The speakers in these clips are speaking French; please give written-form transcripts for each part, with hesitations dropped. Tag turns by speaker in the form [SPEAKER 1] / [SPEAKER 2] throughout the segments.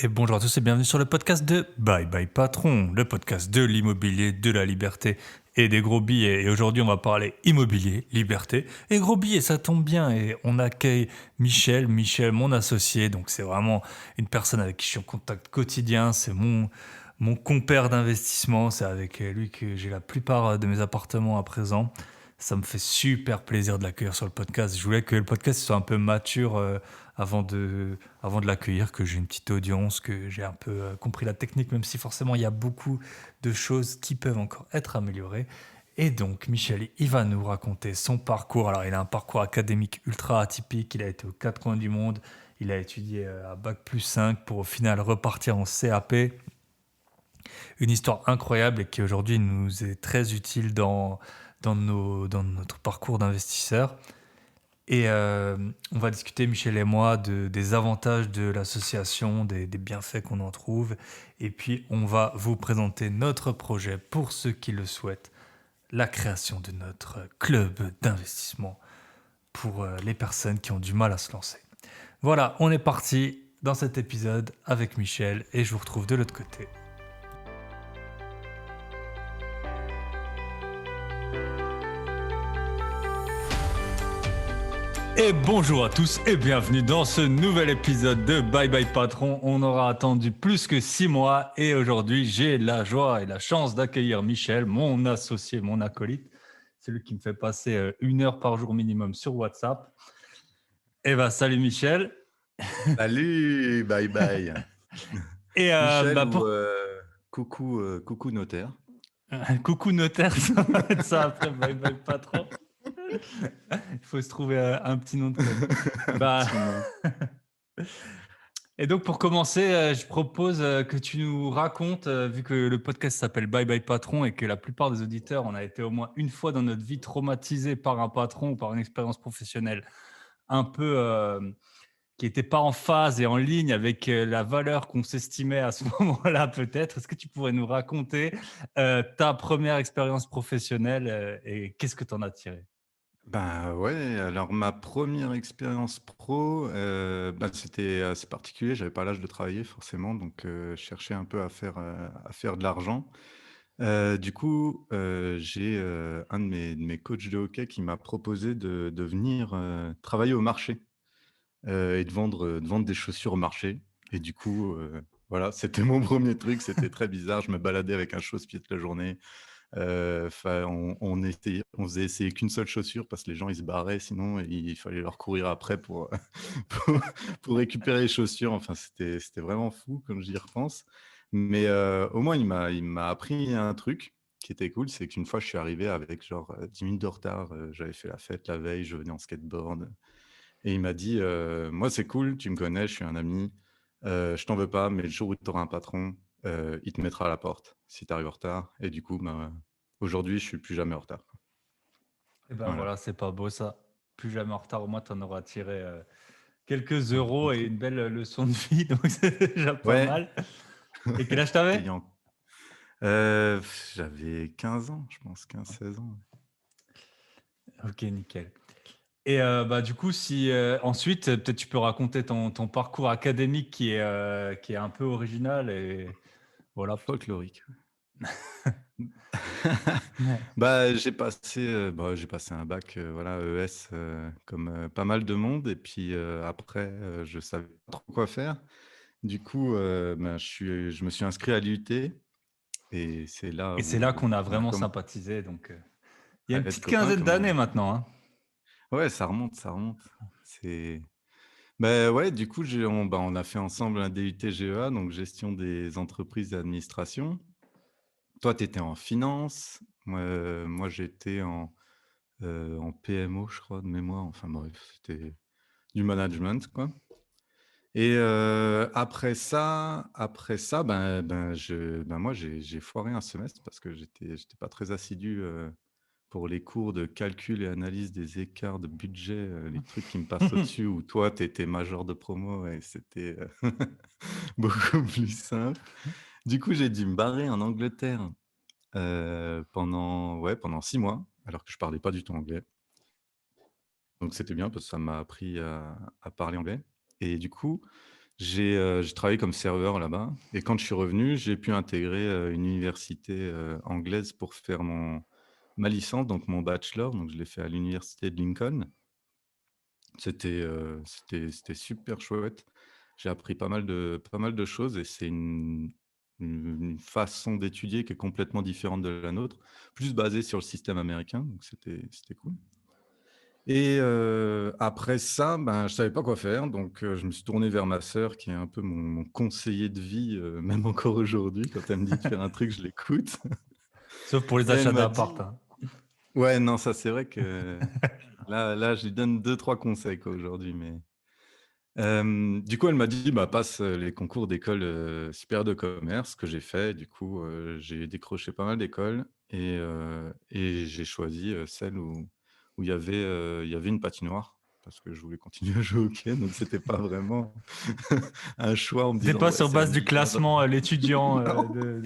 [SPEAKER 1] Et bonjour à tous et bienvenue sur le podcast de Bye Bye Patron, le podcast de l'immobilier, de la liberté et des gros billets. Et aujourd'hui, on va parler immobilier, liberté et gros billets. Ça tombe bien et on accueille Michel, mon associé. Donc c'est vraiment une personne avec qui je suis en contact quotidien. C'est mon compère d'investissement. C'est avec lui que j'ai la plupart de mes appartements à présent. Ça me fait super plaisir de l'accueillir sur le podcast. Je voulais que le podcast soit un peu mature avant de l'accueillir, que j'ai une petite audience, que j'ai un peu compris la technique, même si forcément il y a beaucoup de choses qui peuvent encore être améliorées. Et donc, Michel, il va nous raconter son parcours. Alors, il a un parcours académique ultra atypique. Il a été aux quatre coins du monde. Il a étudié à Bac+5 pour au final repartir en CAP. Une histoire incroyable et qui aujourd'hui nous est très utile dans notre parcours d'investisseur. Et on va discuter, Michel et moi, des avantages de l'association, des bienfaits qu'on en trouve. Et puis, on va vous présenter notre projet pour ceux qui le souhaitent, la création de notre club d'investissement pour les personnes qui ont du mal à se lancer. Voilà, on est parti dans cet épisode avec Michel et je vous retrouve de l'autre côté. Et bonjour à tous et bienvenue dans ce nouvel épisode de Bye Bye Patron. On aura attendu plus que 6 mois et aujourd'hui j'ai la joie et la chance d'accueillir Michel, mon associé, mon acolyte, celui qui me fait passer 1 heure par jour minimum sur WhatsApp. Eh ben salut Michel.
[SPEAKER 2] Salut, bye bye.
[SPEAKER 1] Et
[SPEAKER 2] Michel
[SPEAKER 1] bah
[SPEAKER 2] ou
[SPEAKER 1] pour
[SPEAKER 2] coucou notaire.
[SPEAKER 1] coucou notaire, ça va être ça après Bye Bye Patron. Il faut se trouver un petit nom de code.
[SPEAKER 2] Un
[SPEAKER 1] Bah
[SPEAKER 2] petit nom.
[SPEAKER 1] Et donc pour commencer, je propose que tu nous racontes, vu que le podcast s'appelle Bye Bye Patron et que la plupart des auditeurs, on a été au moins une fois dans notre vie traumatisé par un patron ou par une expérience professionnelle un peu qui n'était pas en phase et en ligne avec la valeur qu'on s'estimait à ce moment-là peut-être. Est-ce que tu pourrais nous raconter ta première expérience professionnelle et qu'est-ce que tu en as tiré?
[SPEAKER 2] Ben ouais, alors ma première expérience pro, c'était assez particulier. J'avais pas l'âge de travailler forcément, donc je cherchais un peu à faire de l'argent. Du coup, j'ai, un de mes coachs de hockey qui m'a proposé de venir, travailler au marché, et de vendre des chaussures au marché et du coup, voilà, c'était mon premier truc, c'était très bizarre. Je me baladais avec un chausse-pied toute la journée. Enfin, on faisait essayer qu'une seule chaussure parce que les gens, ils se barraient sinon et il fallait leur courir après pour, pour pour récupérer les chaussures. Enfin, c'était vraiment fou comme j'y repense. Mais, au moins il m'a appris un truc qui était cool, c'est qu'une fois je suis arrivé avec genre, 10 minutes de retard, j'avais fait la fête la veille, je venais en skateboard. Et il m'a dit, «Moi, c'est cool, tu me connais, je suis un ami, je t'en veux pas, mais le jour où tu auras un patron, il te mettra à la porte si tu arrives en retard» et du coup, ben, aujourd'hui, je suis plus jamais en retard.
[SPEAKER 1] Et ben
[SPEAKER 2] Voilà.
[SPEAKER 1] voilà, c'est pas beau ça. Plus jamais en retard, au moins tu en auras tiré quelques
[SPEAKER 2] Un
[SPEAKER 1] euros
[SPEAKER 2] bon
[SPEAKER 1] et
[SPEAKER 2] coup.
[SPEAKER 1] une belle leçon de vie, donc c'est déjà pas
[SPEAKER 2] Ouais,
[SPEAKER 1] mal. Et quel âge t'avais?
[SPEAKER 2] payant. J'avais 15 ans, je pense, 15, 16 ans.
[SPEAKER 1] Ok, nickel. Et bah, du coup, si ensuite, peut-être tu peux raconter ton parcours académique qui est un peu original et voilà.
[SPEAKER 2] Folklorique.
[SPEAKER 1] Ouais.
[SPEAKER 2] J'ai passé un bac, voilà, ES, comme, pas mal de monde et puis, après, je savais pas trop quoi faire. Du coup, ben, je me suis inscrit à l'UT et c'est là
[SPEAKER 1] Et c'est là
[SPEAKER 2] où
[SPEAKER 1] qu'on a
[SPEAKER 2] on a
[SPEAKER 1] vraiment
[SPEAKER 2] commencé
[SPEAKER 1] sympathisé. Donc, il y a une
[SPEAKER 2] à être
[SPEAKER 1] petite
[SPEAKER 2] copains,
[SPEAKER 1] quinzaine
[SPEAKER 2] comme on
[SPEAKER 1] d'années
[SPEAKER 2] dit.
[SPEAKER 1] maintenant, hein.
[SPEAKER 2] Ouais, ça remonte, ça remonte. C'est ouais, du coup, on a fait ensemble un DUT GEA, donc gestion des entreprises et administration. Toi, tu étais en finance, moi j'étais en PMO, je crois, de mémoire, enfin bref, c'était du management, quoi. Et après ça, moi, j'ai foiré un semestre parce que j'étais pas très assidu, pour les cours de calcul et analyse des écarts de budget, les trucs qui me passent au-dessus où toi, tu étais major de promo et c'était, beaucoup plus simple. Du coup, j'ai dû me barrer en Angleterre, pendant 6 mois, alors que je parlais pas du tout anglais. Donc c'était bien parce que ça m'a appris à parler anglais et du coup, J'ai travaillé comme serveur là-bas et quand je suis revenu, j'ai pu intégrer, une université, anglaise pour faire ma licence, donc mon bachelor, donc je l'ai fait à l'université de Lincoln. C'était super chouette. J'ai appris pas mal de choses et c'est une façon d'étudier qui est complètement différente de la nôtre, plus basée sur le système américain, donc c'était cool. Et après ça, ben, je savais pas quoi faire, donc je me suis tourné vers ma sœur qui est un peu mon conseiller de vie, même encore aujourd'hui. Quand elle me dit de faire un truc, je l'écoute.
[SPEAKER 1] Sauf pour les
[SPEAKER 2] Et elle
[SPEAKER 1] achats
[SPEAKER 2] m'a
[SPEAKER 1] d'appart,
[SPEAKER 2] dit
[SPEAKER 1] hein.
[SPEAKER 2] ouais, non, ça c'est vrai que là, je lui donne deux trois conseils quoi aujourd'hui, mais du coup, elle m'a dit: «Bah, passe, les concours d'école, supérieure de commerce», ce que j'ai fait. Du coup, j'ai décroché pas mal d'écoles et j'ai choisi, celle où il y avait une patinoire parce que je voulais continuer à jouer au hockey, donc c'était pas vraiment un choix en me
[SPEAKER 1] C'était
[SPEAKER 2] disant:
[SPEAKER 1] pas
[SPEAKER 2] «Ouais,
[SPEAKER 1] sur
[SPEAKER 2] c'est la
[SPEAKER 1] base du
[SPEAKER 2] meilleure».
[SPEAKER 1] classement, l'étudiant
[SPEAKER 2] Non,
[SPEAKER 1] de...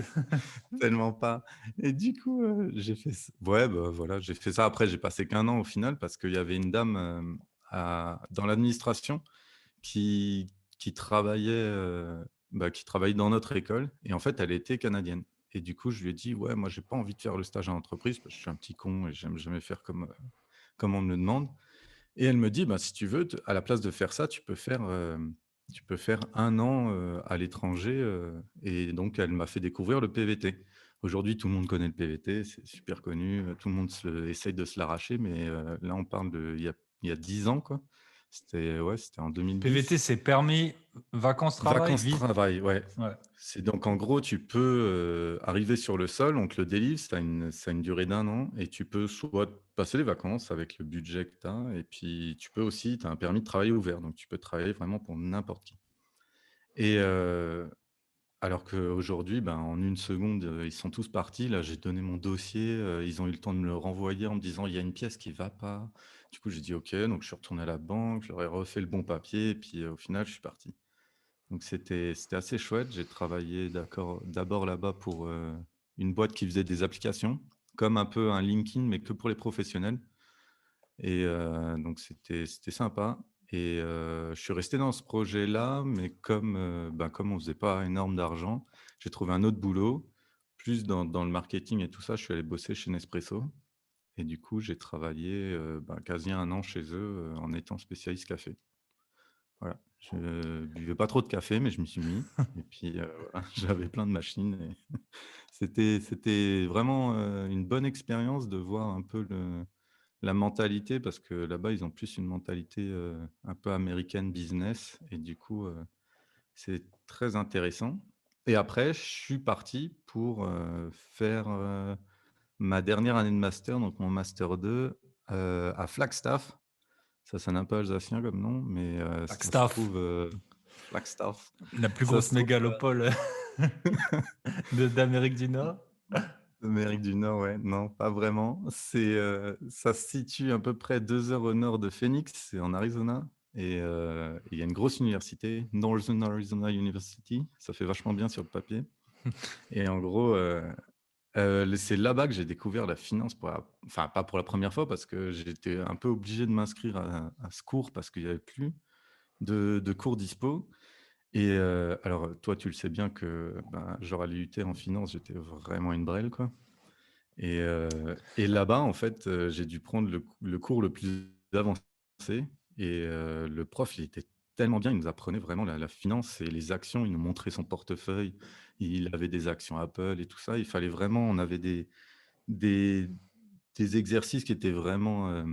[SPEAKER 2] tellement pas. Et du coup, j'ai fait ç ouais, bah, voilà, j'ai fait ça. Après, j'ai passé qu'1 an au final parce qu'il y avait une dame, dans l'administration qui qui travaillait, qui travaillait dans notre école et en fait, elle était canadienne et du coup, je lui ai dit: «Ouais, moi, j'ai pas envie de faire le stage en entreprise parce que je suis un petit con et j'aime jamais faire comme on me le demande» et elle me dit: «Bah, si tu veux, te à la place de faire ça, tu peux faire 1 an, à l'étranger», et donc elle m'a fait découvrir le PVT. Aujourd'hui, tout le monde connaît le PVT, c'est super connu, tout le monde essaye de se l'arracher, mais là, on parle de il y a 10 ans, quoi. C'était en
[SPEAKER 1] PVT,
[SPEAKER 2] 2010.
[SPEAKER 1] c'est permis vacances-travail, vise.
[SPEAKER 2] Vacances-travail, ouais.
[SPEAKER 1] Ouais.
[SPEAKER 2] C'est donc en gros, tu peux, arriver sur le sol, on te le délivre, ça a une durée d'1 an et tu peux soit passer les vacances avec le budget que tu as et puis tu peux aussi tu as un permis de travail ouvert, donc tu peux travailler vraiment pour n'importe qui et alors qu'aujourd'hui, ben, en une seconde, ils sont tous partis. Là, j'ai donné mon dossier, ils ont eu le temps de me le renvoyer en me disant: «Il y a une pièce qui va pas». Du coup, j'ai dit: «OK», donc je suis retourné à la banque, je leur ai refait le bon papier et puis, au final, je suis parti. Donc c'était assez chouette. J'ai travaillé d'abord là-bas pour, une boîte qui faisait des applications, comme un peu un LinkedIn, mais que pour les professionnels et donc c'était sympa et je suis resté dans ce projet-là, mais comme on faisait pas énorme d'argent, j'ai trouvé un autre boulot, plus dans le marketing et tout ça. Je suis allé bosser chez Nespresso et du coup, j'ai travaillé, quasi 1 an chez eux, en étant spécialiste café. Voilà, je buvais pas trop de café, mais je m'y suis mis et puis, voilà, j'avais plein de machines et c'était vraiment, une bonne expérience de voir un peu la mentalité parce que là-bas, ils ont plus une mentalité, un peu américaine business et du coup, c'est très intéressant et après je suis parti pour, faire, ma dernière année de master, donc mon master 2, à Flagstaff. Ça sonne un peu alsacien comme nom, mais ça se
[SPEAKER 1] Flagstaff,
[SPEAKER 2] trouve, Flagstaff,
[SPEAKER 1] la plus
[SPEAKER 2] ça
[SPEAKER 1] grosse
[SPEAKER 2] se trouve,
[SPEAKER 1] mégalopole d'Amérique du Nord.
[SPEAKER 2] Amérique du Nord, ouais, non, pas vraiment. Ça se situe à peu près 2 heures au nord de Phoenix, c'est en Arizona et il y a une grosse université, Northern Arizona University, ça fait vachement bien sur le papier et en gros, c'est là-bas que j'ai découvert la finance enfin, pas pour la première fois parce que j'étais un peu obligé de m'inscrire à ce cours parce qu'il y avait plus de cours dispo. Et alors, toi, tu le sais bien que, ben, genre à l'IUT en finance, j'étais vraiment une brêle, quoi. Et là-bas, en fait, j'ai dû prendre le cours le plus avancé et le prof, il était tellement bien, il nous apprenait vraiment la finance et les actions. Il nous montrait son portefeuille, il avait des actions Apple et tout ça. Il fallait vraiment on avait des des exercices qui étaient vraiment,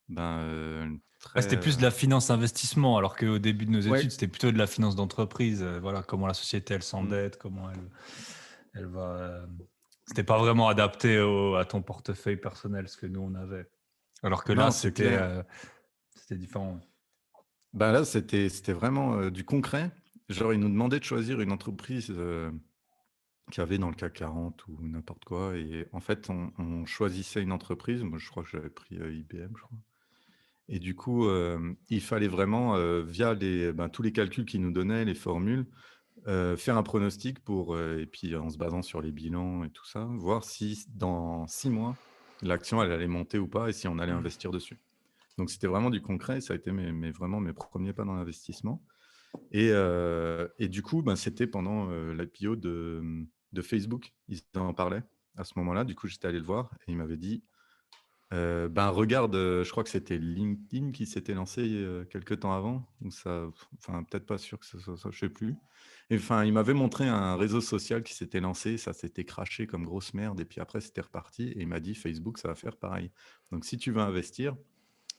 [SPEAKER 1] Ouais,
[SPEAKER 2] très,
[SPEAKER 1] c'était plus de la finance investissement, alors qu'au début de nos
[SPEAKER 2] ouais,
[SPEAKER 1] études, c'était plutôt de la finance d'entreprise. Voilà, comment la société elle
[SPEAKER 2] mmh,
[SPEAKER 1] s'endette, comment elle va. C'était pas vraiment adapté à ton portefeuille personnel, ce que nous on avait. Alors que là,
[SPEAKER 2] non, c'est clair.
[SPEAKER 1] c'était différent.
[SPEAKER 2] Bah, là, c'était vraiment, du concret. Genre, ils nous demandaient de choisir une entreprise, qu'il y avait dans le CAC 40 ou n'importe quoi et en fait, on choisissait une entreprise. Moi, je crois que j'avais pris, IBM, je crois et du coup, il fallait vraiment, via tous les calculs qu'ils nous donnaient, les formules, faire un pronostic et puis en se basant sur les bilans et tout ça, voir si dans 6 mois, l'action, elle allait monter ou pas et si on allait investir dessus. Donc c'était vraiment du concret, ça a été vraiment mes premiers pas dans l'investissement Et du coup, ben, c'était pendant, l'IPO de Facebook. Ils en parlaient à ce moment-là. Du coup, j'étais allé le voir et il m'avait dit: ben, regarde, je crois que c'était LinkedIn qui s'était lancé, quelque temps avant ou ça enfin, peut-être pas sûr que ce soit ça, je sais plus et enfin, il m'avait montré un réseau social qui s'était lancé, ça s'était crashé comme grosse merde et puis après c'était reparti et il m'a dit: «Facebook, ça va faire pareil. Donc si tu veux investir,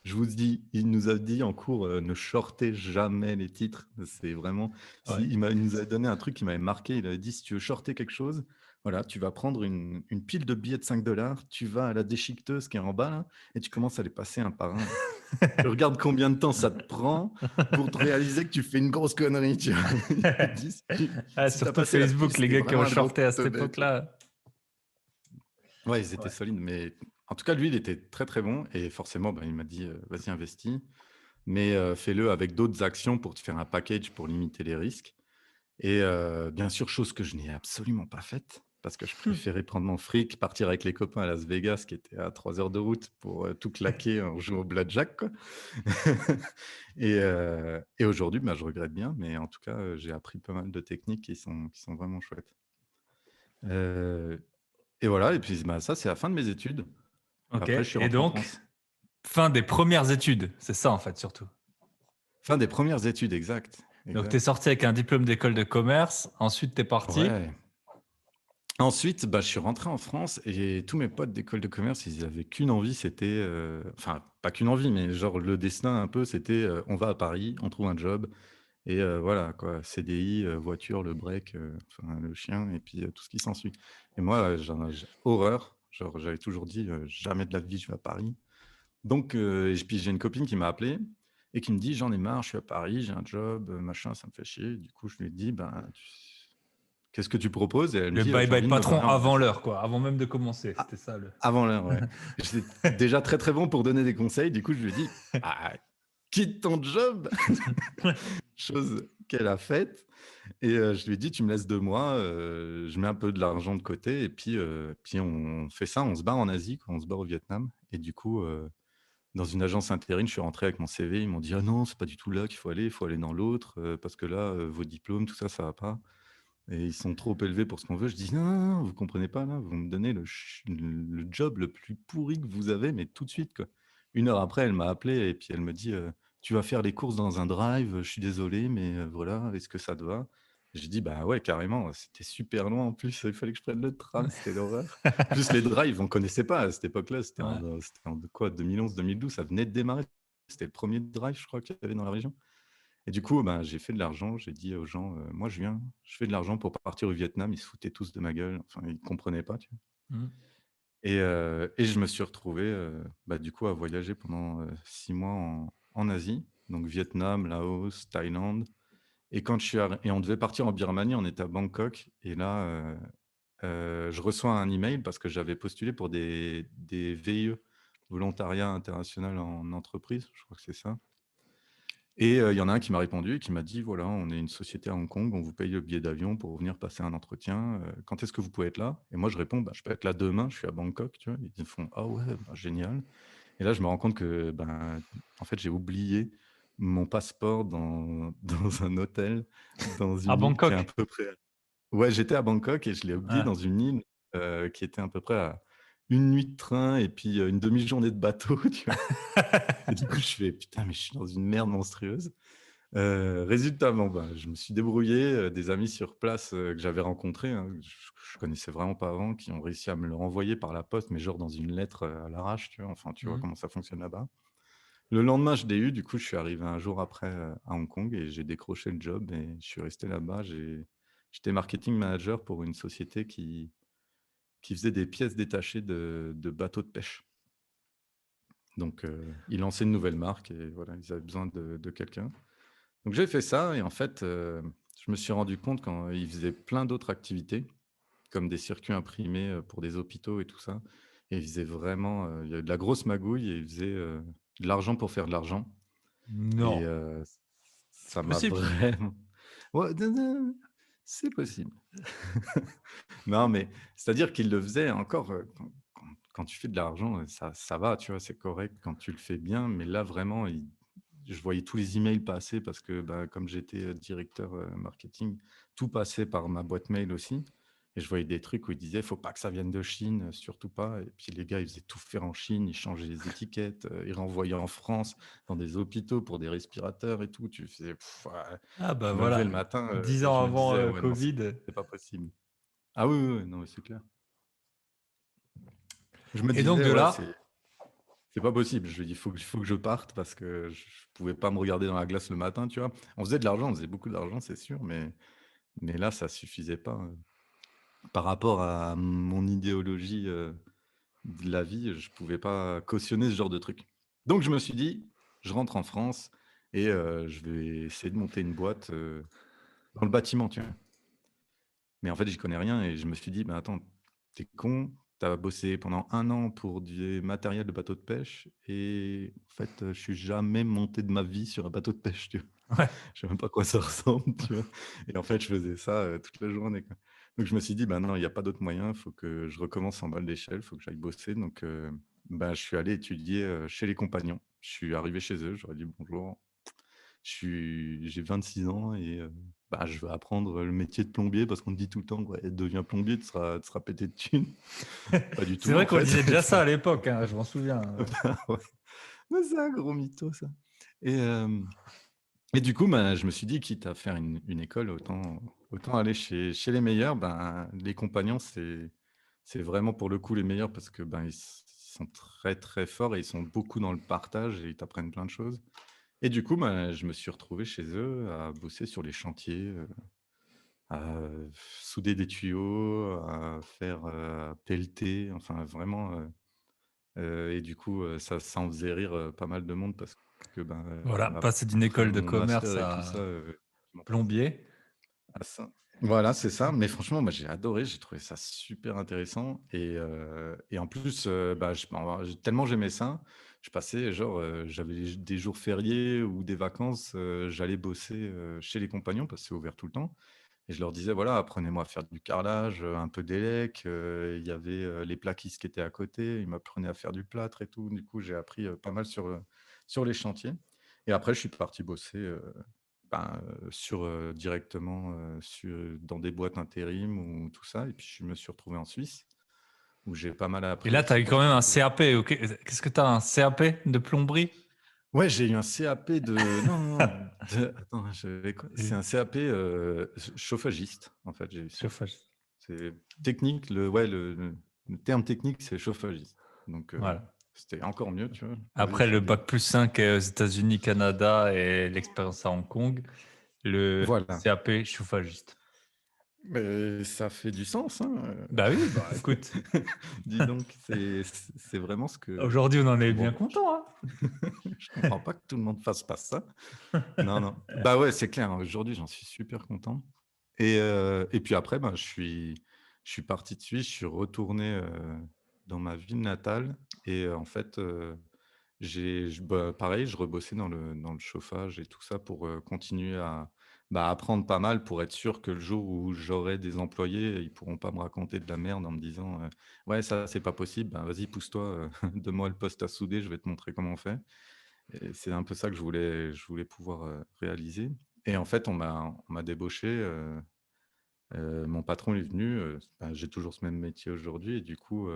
[SPEAKER 2] je vous dis, il nous a dit en cours, ne shortez jamais les titres. C'est vraiment si
[SPEAKER 1] Ouais.
[SPEAKER 2] il nous avait donné un truc qui m'avait marqué. Il avait dit: «Si tu veux shorter quelque chose, voilà, tu vas prendre une pile de billets de 5 dollars, tu vas à la déchiqueteuse qui est en bas là et tu commences à les passer un par un. Tu regardes combien de temps ça te prend pour te réaliser que tu fais une grosse connerie», tu vois? Il dit:
[SPEAKER 1] Ah,
[SPEAKER 2] Si tu
[SPEAKER 1] surtout
[SPEAKER 2] passé la pile,
[SPEAKER 1] Facebook, les
[SPEAKER 2] c'était
[SPEAKER 1] gars qui
[SPEAKER 2] vraiment
[SPEAKER 1] ont
[SPEAKER 2] un gros
[SPEAKER 1] shorté à cette
[SPEAKER 2] teubé, tu vois?
[SPEAKER 1] époque-là.
[SPEAKER 2] Ouais, ils étaient
[SPEAKER 1] Ouais.
[SPEAKER 2] solides, mais en tout cas, lui, il était très, très bon et forcément, bah, il m'a dit: «Vas-y, investis, mais fais-le avec d'autres actions pour te faire un package pour limiter les risques» et bien sûr, chose que je n'ai absolument pas faite parce que je préférais prendre mon fric, partir avec les copains à Las Vegas qui était à 3 heures de route pour, tout claquer en jouant au blackjack, quoi et aujourd'hui, bah, je regrette bien, mais en tout cas, j'ai appris pas mal de techniques qui sont vraiment chouettes. Heu et voilà et puis, bah, ça, c'est la fin de mes études.
[SPEAKER 1] OK
[SPEAKER 2] Après, je suis
[SPEAKER 1] et
[SPEAKER 2] rentré en
[SPEAKER 1] donc,
[SPEAKER 2] France.
[SPEAKER 1] fin des premières études, c'est ça, en fait, surtout?
[SPEAKER 2] Fin des premières études, exact,
[SPEAKER 1] Donc tu es
[SPEAKER 2] exact.
[SPEAKER 1] sorti avec un diplôme d'école de commerce, ensuite tu es parti?
[SPEAKER 2] Ouais. Ensuite, bah, je suis rentré en France et tous mes potes d'école de commerce, ils avaient qu'une envie, c'était, enfin, pas qu'une envie, mais genre le destin un peu, c'était, on va à Paris, on trouve un job et voilà quoi, CDI, voiture, le break, enfin le chien et puis, tout ce qui s'ensuit et moi, j'ai horreur, genre j'avais toujours dit: «Jamais de la vie je vais à Paris». Donc et puis j'ai une copine qui m'a appelé et qui me dit: «J'en ai marre, je suis à Paris, j'ai un job, machin, ça me fait chier». Du coup, je lui ai dit: «Ben, tu qu'est-ce que tu proposes?» et elle me
[SPEAKER 1] Le
[SPEAKER 2] dit:
[SPEAKER 1] bye
[SPEAKER 2] «J'ai
[SPEAKER 1] bye
[SPEAKER 2] envie de me
[SPEAKER 1] patron
[SPEAKER 2] barrer en
[SPEAKER 1] avant
[SPEAKER 2] Asie».
[SPEAKER 1] l'heure, quoi, avant même de commencer,
[SPEAKER 2] A
[SPEAKER 1] c'était ça le
[SPEAKER 2] avant l'heure, ouais. J'étais déjà très, très bon pour donner des conseils. Du coup, je lui ai dit: «Bah, quitte ton job!» chose qu'elle a faite et je lui ai dit: «Tu me laisses 2 mois, je mets un peu de l'argent de côté et puis on fait ça, on se barre en Asie, quoi, on se barre au Vietnam» et du coup, dans une agence intérim, je suis rentré avec mon CV. Ils m'ont dit: «Ah non, c'est pas du tout là qu'il faut aller dans l'autre, parce que là, vos diplômes, tout ça, ça va pas et ils sont trop élevés pour ce qu'on veut». Je dis: «Non, non, non, vous comprenez pas là, vous me donnez le job le plus pourri que vous avez, mais tout de suite, quoi». 1 heure après, elle m'a appelé et puis elle me dit: «Tu vas faire les courses dans un drive, je suis désolé, mais voilà, est-ce que ça te va?» J'ai dit: «Bah ouais, carrément». C'était super loin en plus, il fallait que je prenne le tram, c'était l'horreur. En plus, les drives, on connaissait pas à cette époque-là,
[SPEAKER 1] Ouais.
[SPEAKER 2] c'était en quoi? 2011-2012, ça venait de démarrer. C'était le premier drive, je crois, qu'il y avait dans la région et du coup, ben, j'ai fait de l'argent. J'ai dit aux gens: «Moi, je viens, je fais de l'argent pour partir au Vietnam». Ils se foutaient tous de ma gueule, enfin, ils comprenaient pas, tu vois?
[SPEAKER 1] Mmh.
[SPEAKER 2] Et je me suis retrouvé, bah, du coup, à voyager pendant, 6 mois en Asie, donc Vietnam, Laos, Thaïlande et quand je suis arri et on devait partir en Birmanie, on était à Bangkok et là, je reçois un email parce que j'avais postulé pour des VIE, volontariat international en entreprise, je crois que c'est ça et il y en a un qui m'a répondu et qui m'a dit: «Voilà, on est une société à Hong Kong, on vous paye le billet d'avion pour venir passer un entretien, quand est-ce que vous pouvez être là?» et moi je réponds: «Bah, je peux être là demain, je suis à Bangkok», tu vois? Ils me font: «Ah ouais, bah, génial» et là je me rends compte que, ben, en fait, j'ai oublié mon passeport dans un hôtel, dans
[SPEAKER 1] À
[SPEAKER 2] une île qui est à
[SPEAKER 1] Bangkok?
[SPEAKER 2] peu près ouais, j'étais à Bangkok et je l'ai oublié
[SPEAKER 1] Ah.
[SPEAKER 2] dans une île, qui était à peu près à 1 nuit de train et puis, une demi-journée de bateau, tu vois? Et du coup, je fais: «Putain, mais je suis dans une merde monstrueuse». Résultat, bon, bah, je me suis débrouillé, des amis sur place, que j'avais rencontrés, hein, je connaissais vraiment pas avant, qui ont réussi à me le renvoyer par la poste, mais genre dans une lettre, à l'arrache, tu vois? Enfin, tu vois
[SPEAKER 1] Mmh.
[SPEAKER 2] comment ça fonctionne là-bas. Le lendemain, je l'ai eu, du coup, je suis arrivé un jour après, à Hong Kong et j'ai décroché le job et je suis resté là-bas. J'étais marketing manager pour une société qui faisait des pièces détachées de bateaux de pêche. Donc, ils lançaient une nouvelle marque et voilà, ils avaient besoin de quelqu'un. Donc j'ai fait ça et en fait, je me suis rendu compte quand ils faisaient plein d'autres activités, comme des circuits imprimés, pour des hôpitaux et tout ça et ils faisaient vraiment, il y avait de la grosse magouille et ils faisaient, de l'argent pour faire de l'argent et
[SPEAKER 1] Non,
[SPEAKER 2] ça
[SPEAKER 1] c'est
[SPEAKER 2] m'a
[SPEAKER 1] possible?
[SPEAKER 2] vraiment ouais, c'est possible. Non, mais c'est-à-dire qu'ils le faisaient encore, quand tu fais de l'argent, ça va, tu vois? C'est correct quand tu le fais bien, mais là vraiment, je voyais tous les emails passer parce que, bah, comme j'étais, directeur, marketing, tout passait par ma boîte mail aussi et je voyais des trucs où ils disaient: «Faut pas que ça vienne de Chine, surtout pas» et puis les gars, ils faisaient tout faire en Chine, ils changeaient les étiquettes, ils renvoyaient en France dans des hôpitaux pour des respirateurs et tout. Tu faisais ouais,
[SPEAKER 1] Ah bah
[SPEAKER 2] je me levais le
[SPEAKER 1] voilà,
[SPEAKER 2] matin,
[SPEAKER 1] 10
[SPEAKER 2] et
[SPEAKER 1] ans
[SPEAKER 2] je me
[SPEAKER 1] avant
[SPEAKER 2] disais: «Ouais, non,
[SPEAKER 1] Covid.
[SPEAKER 2] c'est pas possible». Ah oui, oui, oui, non, mais c'est clair. Je me
[SPEAKER 1] Et donc
[SPEAKER 2] disais:
[SPEAKER 1] de
[SPEAKER 2] «Ouais,
[SPEAKER 1] là,
[SPEAKER 2] c'est pas possible». Je lui ai dit: «Faut que je parte» parce que je pouvais pas me regarder dans la glace le matin, tu vois? On faisait de l'argent, on faisait beaucoup d'argent, c'est sûr, mais là, ça suffisait pas, par rapport à mon idéologie, de la vie, je pouvais pas cautionner ce genre de truc. Donc je me suis dit: «Je rentre en France et je vais essayer de monter une boîte, dans le bâtiment», tu vois? Mais en fait, j'y connais rien et je me suis dit: «Mais attends, t'es con, t'as bossé pendant 1 an pour du matériel de bateau de pêche et en fait, je suis jamais monté de ma vie sur un bateau de pêche», tu vois?
[SPEAKER 1] ouais.
[SPEAKER 2] Je sais même pas à quoi ça ressemble, tu vois? Et en fait, je faisais ça, toute la journée, quoi. Donc je me suis dit: «Bah non, il y a pas d'autre moyen, il faut que je recommence en bas de l'échelle, il faut que j'aille bosser». Donc bah, je suis allé étudier, chez les compagnons. Je suis arrivé chez eux, je leur ai dit: «Bonjour». J'ai 26 ans et bah, je veux apprendre le métier de plombier parce qu'on me dit tout le temps: «Ouais, deviens plombier, tu seras pété de thunes». Pas du
[SPEAKER 1] C'est
[SPEAKER 2] tout,
[SPEAKER 1] vrai
[SPEAKER 2] en
[SPEAKER 1] qu'on
[SPEAKER 2] fait.
[SPEAKER 1] disait déjà ça à l'époque, hein, je m'en souviens.
[SPEAKER 2] Bah, ouais. Mais c'est un gros mytho, ça. Et et du coup, bah, je me suis dit: «Quitte à faire une école, autant aller chez les meilleurs». Ben, les compagnons, c'est vraiment pour le coup les meilleurs parce que, ben, ils sont très, très forts et ils sont beaucoup dans le partage et ils t'apprennent plein de choses. Et du coup, bah, je me suis retrouvé chez eux à bosser sur les chantiers, à souder des tuyaux, à faire, à pelleter, enfin vraiment, et du coup, ça en faisait rire, pas mal de monde parce que, ben,
[SPEAKER 1] Voilà, passer d'une
[SPEAKER 2] après
[SPEAKER 1] école de
[SPEAKER 2] mon
[SPEAKER 1] commerce
[SPEAKER 2] master et tout
[SPEAKER 1] à
[SPEAKER 2] ça, je m'intéresse
[SPEAKER 1] plombier.
[SPEAKER 2] à ça. Voilà, c'est ça, mais franchement, moi, j'ai adoré, j'ai trouvé ça super intéressant et en plus, bah, tellement j'aimais ça, je passais genre, j'avais des jours fériés ou des vacances, j'allais bosser, chez les compagnons parce que c'est ouvert tout le temps et je leur disais: «Voilà, apprenez-moi à faire du carrelage, un peu d'élec». Il y avait, les plaquistes qui étaient à côté, ils m'apprenaient à faire du plâtre et tout. Du coup, j'ai appris, pas mal sur les chantiers et après je suis parti bosser, ben, directement, dans des boîtes intérim ou tout ça et puis je me suis retrouvé en Suisse où j'ai pas mal
[SPEAKER 1] Et
[SPEAKER 2] appris
[SPEAKER 1] là, tu as
[SPEAKER 2] aussi
[SPEAKER 1] eu
[SPEAKER 2] parce
[SPEAKER 1] quand même
[SPEAKER 2] que
[SPEAKER 1] un CAP, OK. Qu'est-ce que tu as, un CAP de plomberie?
[SPEAKER 2] ouais, j'ai eu un CAP de non, non, non, attends, j'avais quoi? C'est un CAP, chauffagiste, en fait, j'ai eu ça.
[SPEAKER 1] Chauffage.
[SPEAKER 2] C'est technique, le terme technique, c'est chauffagiste. Donc
[SPEAKER 1] Voilà.
[SPEAKER 2] c'était encore mieux, tu vois? J'avais
[SPEAKER 1] Après le
[SPEAKER 2] étudié.
[SPEAKER 1] bac+5 aux États-Unis, Canada et l'expérience à Hong Kong, le
[SPEAKER 2] Voilà.
[SPEAKER 1] CAP chauffagiste.
[SPEAKER 2] Mais ça fait du sens, hein,
[SPEAKER 1] Bah oui, bah écoute,
[SPEAKER 2] dis donc, c'est vraiment ce que
[SPEAKER 1] aujourd'hui on en est bien
[SPEAKER 2] bon,
[SPEAKER 1] content, hein.
[SPEAKER 2] je comprends pas que tout le monde fasse pas ça. Non, non. Bah, ouais, c'est clair, hein, aujourd'hui, j'en suis super content et puis après, ben, je suis parti de Suisse, je suis retourné, dans ma ville natale et en fait, bah, pareil, je rebossais dans le chauffage et tout ça pour, continuer à, bah, apprendre pas mal pour être sûr que le jour où j'aurai des employés, ils pourront pas me raconter de la merde en me disant, «Ouais, ça, c'est pas possible, ben, vas-y, pousse-toi, donne-moi le poste à souder, je vais te montrer comment on fait». Et c'est un peu ça que je voulais pouvoir, réaliser et en fait, on m'a débauché, mon patron est venu, bah, j'ai toujours ce même métier aujourd'hui et du coup,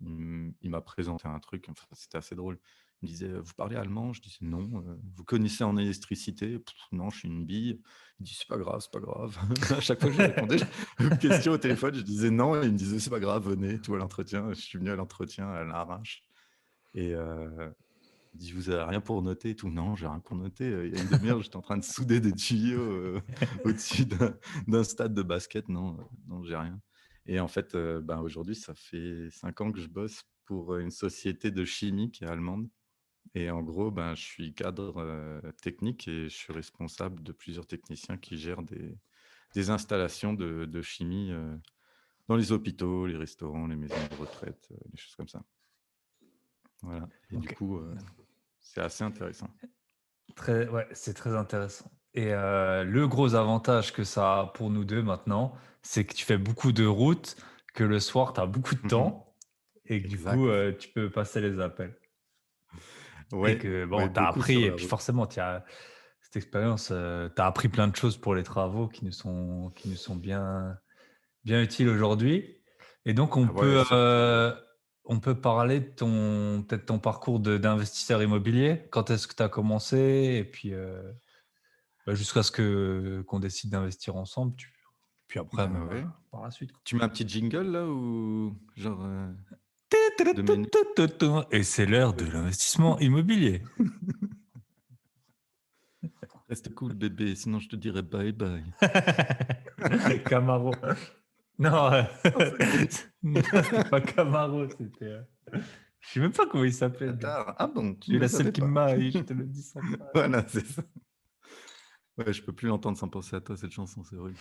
[SPEAKER 2] il m'a présenté un truc, enfin, c'était assez drôle. Il me disait: «Vous parlez allemand?» Je disais: «Non». «Vous connaissez en électricité?» «Pff, non, je suis une bille». Il dit: «C'est pas grave, c'est pas grave». À chaque fois que je lui répondais aux questions au téléphone, je disais: «Non» et il me disait: «C'est pas grave, venez, tout à l'entretien». Je suis venu à l'entretien à l'arrache et il dit: «Vous avez rien pour noter et tout?» «Non, j'ai rien pour noter, il y a une demi heure, j'étais en train de souder des tuyaux, au-dessus d'un stade de basket. Non, non, j'ai rien» et en fait, ben, aujourd'hui, ça fait 5 ans que je bosse pour, une société de chimie qui est allemande et en gros, ben, je suis cadre, technique et je suis responsable de plusieurs techniciens qui gèrent des installations de chimie, dans les hôpitaux, les restaurants, les maisons de retraite, des choses comme ça. Voilà et du
[SPEAKER 1] OK.
[SPEAKER 2] coup, c'est assez intéressant.
[SPEAKER 1] Très ouais, c'est très intéressant et le gros avantage que ça a pour nous 2 maintenant, c'est que tu fais beaucoup de routes, que le soir tu as beaucoup de
[SPEAKER 2] Mmh.
[SPEAKER 1] temps et que du coup,
[SPEAKER 2] Exact.
[SPEAKER 1] tu peux passer les appels. Et
[SPEAKER 2] Ouais,
[SPEAKER 1] que bon,
[SPEAKER 2] ouais,
[SPEAKER 1] tu as
[SPEAKER 2] beaucoup
[SPEAKER 1] appris
[SPEAKER 2] sur
[SPEAKER 1] et
[SPEAKER 2] la
[SPEAKER 1] puis
[SPEAKER 2] route.
[SPEAKER 1] forcément tu as cette expérience, tu as appris plein de choses pour les travaux qui nous sont bien utiles aujourd'hui. Et donc
[SPEAKER 2] Ah ouais, surtout,
[SPEAKER 1] on peut parler de ton peut-être ton parcours d'investisseur immobilier. Quand est-ce que tu as commencé? Et puis, jusqu'à ce que qu'on décide d'investir ensemble, puis après
[SPEAKER 2] bah,
[SPEAKER 1] même,
[SPEAKER 2] ouais.
[SPEAKER 1] par la suite, quoi.
[SPEAKER 2] Tu mets un petit jingle là ou genre, de menu?
[SPEAKER 1] Et c'est l'heure de l'investissement immobilier.
[SPEAKER 2] Reste cool bébé, sinon je te dirai bye bye.
[SPEAKER 1] Camaro. Non,
[SPEAKER 2] Oh, c'est gay.
[SPEAKER 1] non, c'était pas Camaro, c'était, je sais même pas comment il s'appelait le gars.
[SPEAKER 2] Bâtard. Ah bon, tu
[SPEAKER 1] J'ai eu
[SPEAKER 2] ne
[SPEAKER 1] la
[SPEAKER 2] le
[SPEAKER 1] seule
[SPEAKER 2] savais
[SPEAKER 1] qui me
[SPEAKER 2] pas?
[SPEAKER 1] maille, je te le dis sans phrase.
[SPEAKER 2] Voilà, c'est ça. Ouais, je peux plus l'entendre sans penser à toi cette chanson, c'est horrible.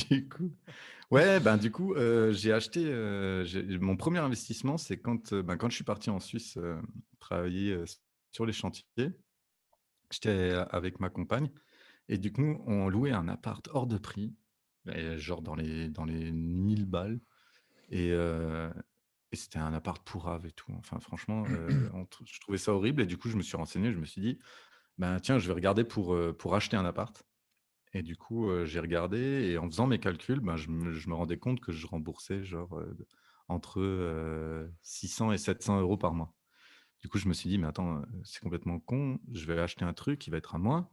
[SPEAKER 2] Du coup ouais, ben, du coup, j'ai acheté, j'ai mon premier investissement, c'est quand, quand je suis parti en Suisse, travailler, sur les chantiers. J'étais avec ma compagne et du coup, on louait un appart hors de prix et genre dans les 1000 balles et c'était un appart pourrave et tout. Enfin franchement, je trouvais ça horrible et du coup, je me suis renseigné, je me suis dit: «Ben, tiens, je vais regarder pour acheter un appart». Et du coup, j'ai regardé et en faisant mes calculs, ben, je me rendais compte que je remboursais genre, entre, 600 et 700 € par mois. Du coup, je me suis dit: «Mais attends, c'est complètement con, je vais acheter un truc qui va être à moi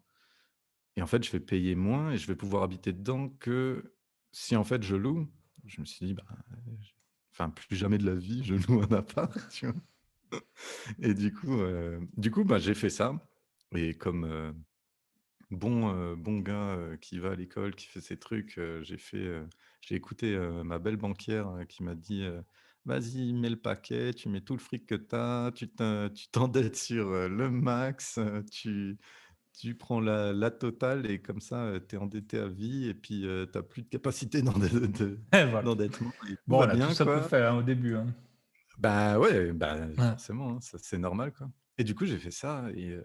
[SPEAKER 2] et en fait, je vais payer moins et je vais pouvoir habiter dedans que si en fait je loue». Je me suis dit: «Bah, j enfin plus jamais de la vie je loue un appart», tu vois? Et du coup, bah, j'ai fait ça et comme, bon gars, qui va à l'école, qui fait ses trucs, j'ai écouté, ma belle banquière, qui m'a dit, «Vas-y, mets le paquet, tu mets tout le fric que tu as, tu t'endettes sur, le max, tu prends la totale et comme ça, tu es endetté à vie et puis, tu as plus de capacité
[SPEAKER 1] Et voilà.
[SPEAKER 2] d'endettement et tout
[SPEAKER 1] Bon,
[SPEAKER 2] va
[SPEAKER 1] on a
[SPEAKER 2] bien,
[SPEAKER 1] tous un peu
[SPEAKER 2] quoi».
[SPEAKER 1] fait, hein, au début, hein.
[SPEAKER 2] Bah, ouais, bah,
[SPEAKER 1] Ouais.
[SPEAKER 2] forcément, hein, ça c'est normal, quoi. Et du coup, j'ai fait ça et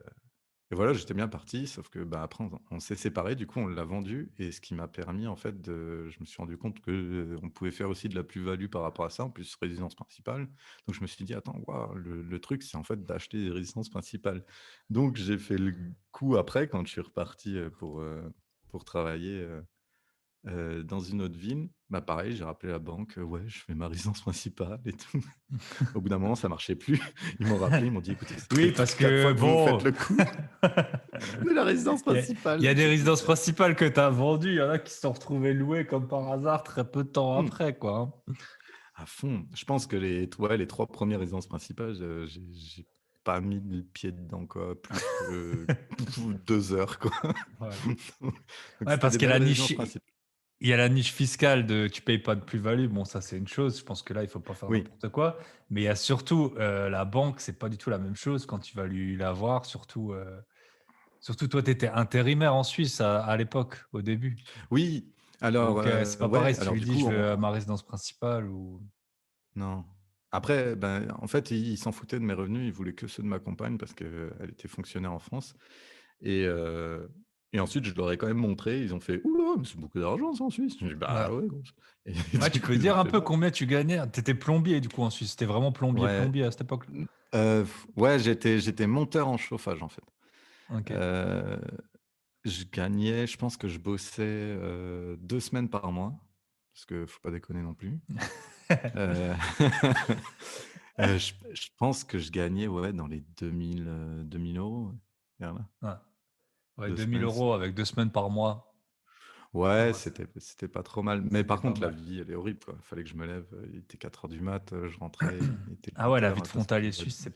[SPEAKER 2] voilà, j'étais bien parti, sauf que, bah, après on s'est séparés, du coup, on l'a vendu et ce qui m'a permis, en fait, je me suis rendu compte que, on pouvait faire aussi de la plus-value par rapport à ça, en plus résidence principale. Donc je me suis dit: «Attends, waouh, le truc, c'est en fait d'acheter des résidences principales». Donc j'ai fait le coup après quand je suis reparti, pour travailler, dans une autre ville. Bah, pareil, j'ai rappelé la banque, «Ouais, je fais ma résidence principale et tout». Au bout d'un moment, ça marchait plus. Ils m'ont rappelé, ils m'ont dit: «Écoutez, ça
[SPEAKER 1] Oui,
[SPEAKER 2] fait
[SPEAKER 1] parce
[SPEAKER 2] 4
[SPEAKER 1] que
[SPEAKER 2] fois que vous nous faites
[SPEAKER 1] bon,
[SPEAKER 2] le coup de la résidence
[SPEAKER 1] il y a il y
[SPEAKER 2] principale».
[SPEAKER 1] a des
[SPEAKER 2] J'ai dit:
[SPEAKER 1] résidences principales que tu as vendues, il y en a qui se sont retrouvées louées comme par hasard très peu de temps
[SPEAKER 2] «Mmh,
[SPEAKER 1] après, quoi, hein.
[SPEAKER 2] à fond». Je pense que les 3 premières résidences principales, j'ai pas mis le pied dedans, quoi, plus que 2 heures, quoi.
[SPEAKER 1] Ouais.
[SPEAKER 2] Donc
[SPEAKER 1] Ouais,
[SPEAKER 2] c'était
[SPEAKER 1] parce
[SPEAKER 2] des
[SPEAKER 1] qu'il y a
[SPEAKER 2] belles
[SPEAKER 1] la
[SPEAKER 2] résidences
[SPEAKER 1] niche
[SPEAKER 2] principales.
[SPEAKER 1] il y a la niche fiscale de tu payes pas de plus-value, bon ça c'est une chose, je pense que là il faut pas faire
[SPEAKER 2] Oui,
[SPEAKER 1] n'importe quoi. Mais il y a surtout, la banque, c'est pas du tout la même chose quand tu vas lui la voir, surtout toi tu étais intérimaire en Suisse à l'époque, au début.
[SPEAKER 2] oui, alors,
[SPEAKER 1] Donc c'est pas pareil
[SPEAKER 2] ouais,
[SPEAKER 1] si tu
[SPEAKER 2] alors
[SPEAKER 1] lui
[SPEAKER 2] du
[SPEAKER 1] dis:
[SPEAKER 2] coup,
[SPEAKER 1] «Je veux,
[SPEAKER 2] on
[SPEAKER 1] ma résidence principale» ou
[SPEAKER 2] non. Après, ben, en fait, ils s'en foutaient de mes revenus, ils voulaient que ceux de ma compagne parce qu'elle était fonctionnaire en France. Et et ensuite, je leur ai quand même montré, ils ont fait: «Ouh là, mais c'est beaucoup d'argent ça en Suisse». J'ai dit:
[SPEAKER 1] ouais.
[SPEAKER 2] «Bah ouais, gros». Et
[SPEAKER 1] Ouais,
[SPEAKER 2] du
[SPEAKER 1] tu
[SPEAKER 2] coup,
[SPEAKER 1] peux
[SPEAKER 2] ils ont
[SPEAKER 1] dire un
[SPEAKER 2] fait:
[SPEAKER 1] peu
[SPEAKER 2] «Bah».
[SPEAKER 1] combien tu gagnais? Tu étais plombier du coup en Suisse, c'était vraiment plombier,
[SPEAKER 2] Ouais,
[SPEAKER 1] plombier à cette époque-là?
[SPEAKER 2] mmh, ouais, j'étais monteur en chauffage, en fait.
[SPEAKER 1] OK.
[SPEAKER 2] Heu, je gagnais, je pense que je bossais, 2 semaines par mois, parce que faut pas déconner non plus. Heu, je pense que je gagnais, ouais, dans les 2 000 €, ouais, vers là,
[SPEAKER 1] Ouais. Ouais,
[SPEAKER 2] 2
[SPEAKER 1] 2 000
[SPEAKER 2] semaines.
[SPEAKER 1] € avec 2 semaines par mois.
[SPEAKER 2] Ouais,
[SPEAKER 1] Ouais, c'est
[SPEAKER 2] c'était pas trop mal. Mais
[SPEAKER 1] c'était
[SPEAKER 2] par
[SPEAKER 1] pas
[SPEAKER 2] contre, la
[SPEAKER 1] mal.
[SPEAKER 2] vie, elle est horrible, quoi. Fallait que je me lève, il était 4 heures du mat, je rentrais, il était
[SPEAKER 1] Ah ouais,
[SPEAKER 2] huit
[SPEAKER 1] la vie
[SPEAKER 2] heures
[SPEAKER 1] de
[SPEAKER 2] parce que
[SPEAKER 1] frontalier suisse,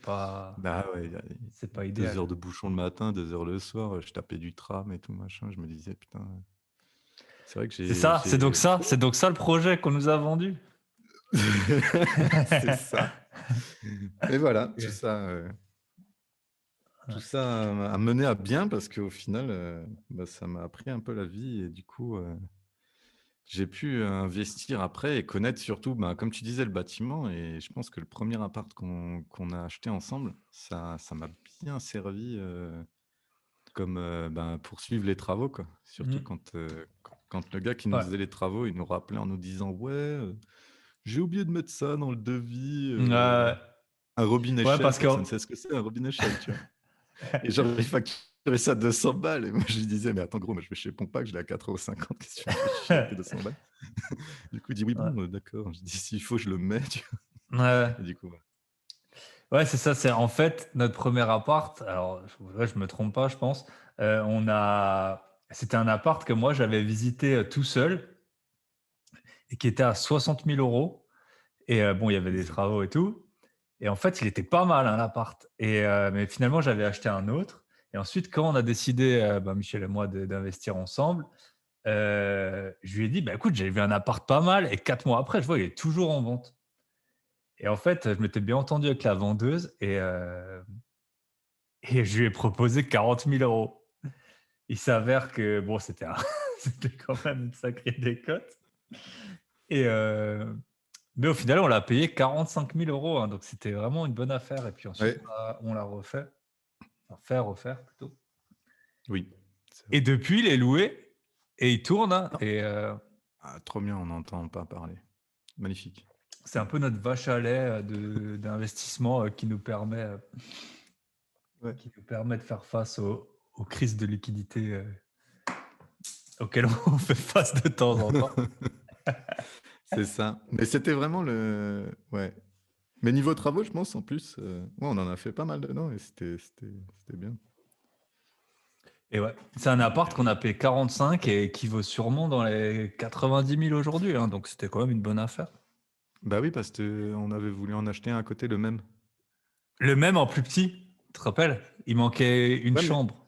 [SPEAKER 2] bah, ouais, il y a
[SPEAKER 1] c'est pas
[SPEAKER 2] 2
[SPEAKER 1] idéal.
[SPEAKER 2] heures de bouchon le matin, 2 heures le soir, je tapais du tram et tout machin. Je me disais: «Putain, c'est vrai que
[SPEAKER 1] C'est
[SPEAKER 2] j'ai
[SPEAKER 1] ça, c'est donc
[SPEAKER 2] j'ai»
[SPEAKER 1] ça, c'est donc ça le projet qu'on nous a vendu?
[SPEAKER 2] C'est ça. Et voilà, tout
[SPEAKER 1] OK.
[SPEAKER 2] ça, tout
[SPEAKER 1] Ouais.
[SPEAKER 2] ça a mené à bien parce qu'au final, bah, ça m'a appris un peu la vie et du coup, j'ai pu investir après et connaître surtout, ben, comme tu disais, le bâtiment et je pense que le premier appart qu'on a acheté ensemble, ça m'a bien servi, comme, ben, pour suivre les travaux, quoi. Surtout
[SPEAKER 1] Mmh.
[SPEAKER 2] quand le gars qui nous
[SPEAKER 1] Ouais.
[SPEAKER 2] faisait les travaux, il nous rappelait en nous disant: «Ouais, j'ai oublié de mettre ça dans le devis,
[SPEAKER 1] Ouais, ouais.
[SPEAKER 2] un robinet
[SPEAKER 1] Ouais,
[SPEAKER 2] Shell,
[SPEAKER 1] parce que
[SPEAKER 2] personne ne sait ce que c'est un robinet Shell, tu vois? Et genre, il facturait ça 200 balles et moi je lui disais: «Mais attends gros, moi je vais chez Pompa, je l'ai à 4,50 €, qu'est-ce que tu me fais chier avec tes 200 balles?» Du coup, il dit: «Oui
[SPEAKER 1] ouais.
[SPEAKER 2] bon, d'accord». Je dis: «S'il faut, je le mets», tu vois?
[SPEAKER 1] Ouais, ouais.
[SPEAKER 2] Et du coup, voilà.
[SPEAKER 1] Ouais, c'est ça, c'est en fait notre premier appart, alors je me trompe pas, je pense, c'était un appart que moi j'avais visité, tout seul et qui était à 60 000 € et bon, il y avait
[SPEAKER 2] Oui,
[SPEAKER 1] des
[SPEAKER 2] c'est
[SPEAKER 1] travaux et tout et en fait, il était pas mal, hein, l'appart et mais finalement, j'avais acheté un autre et ensuite quand on a décidé, Michel et moi d'investir ensemble, je lui ai dit: «Bah, écoute, j'ai vu un appart pas mal» et 4 mois après, je vois, il est toujours en vente et en fait, je m'étais bien entendu avec la vendeuse et je lui ai proposé 40 000 €. Il s'avère que bon, c'était quand même une sacrée décote et mais au final, on l'a payé 45 000 €, hein, donc c'était vraiment une bonne affaire et puis ensuite
[SPEAKER 2] ouais,
[SPEAKER 1] on l'a refait, enfin fait refaire plutôt
[SPEAKER 2] oui, c'est
[SPEAKER 1] et
[SPEAKER 2] vrai.
[SPEAKER 1] depuis il est loué et il tourne, hein
[SPEAKER 2] Non.
[SPEAKER 1] et
[SPEAKER 2] Ah, trop bien, on n'entend pas parler. Magnifique.
[SPEAKER 1] c'est un peu notre vache à lait, de d'investissement,
[SPEAKER 2] Ouais,
[SPEAKER 1] qui nous permet de faire face aux crises de liquidité, auxquelles on fait face de temps en temps.
[SPEAKER 2] c'est ça. Mais c'était vraiment le ouais. Mais niveau travaux, je pense en plus, ouais, on en a fait pas mal dedans et c'était bien.
[SPEAKER 1] Et ouais, c'est un appart qu'on a payé 45 et qui vaut sûrement dans les 90 000 aujourd'hui, hein, donc c'était quand même une bonne affaire.
[SPEAKER 2] Bah oui, parce que on avait voulu en acheter un à côté, le même.
[SPEAKER 1] Le même en plus petit, tu te rappelles? Il manquait une
[SPEAKER 2] Ouais, mais
[SPEAKER 1] chambre.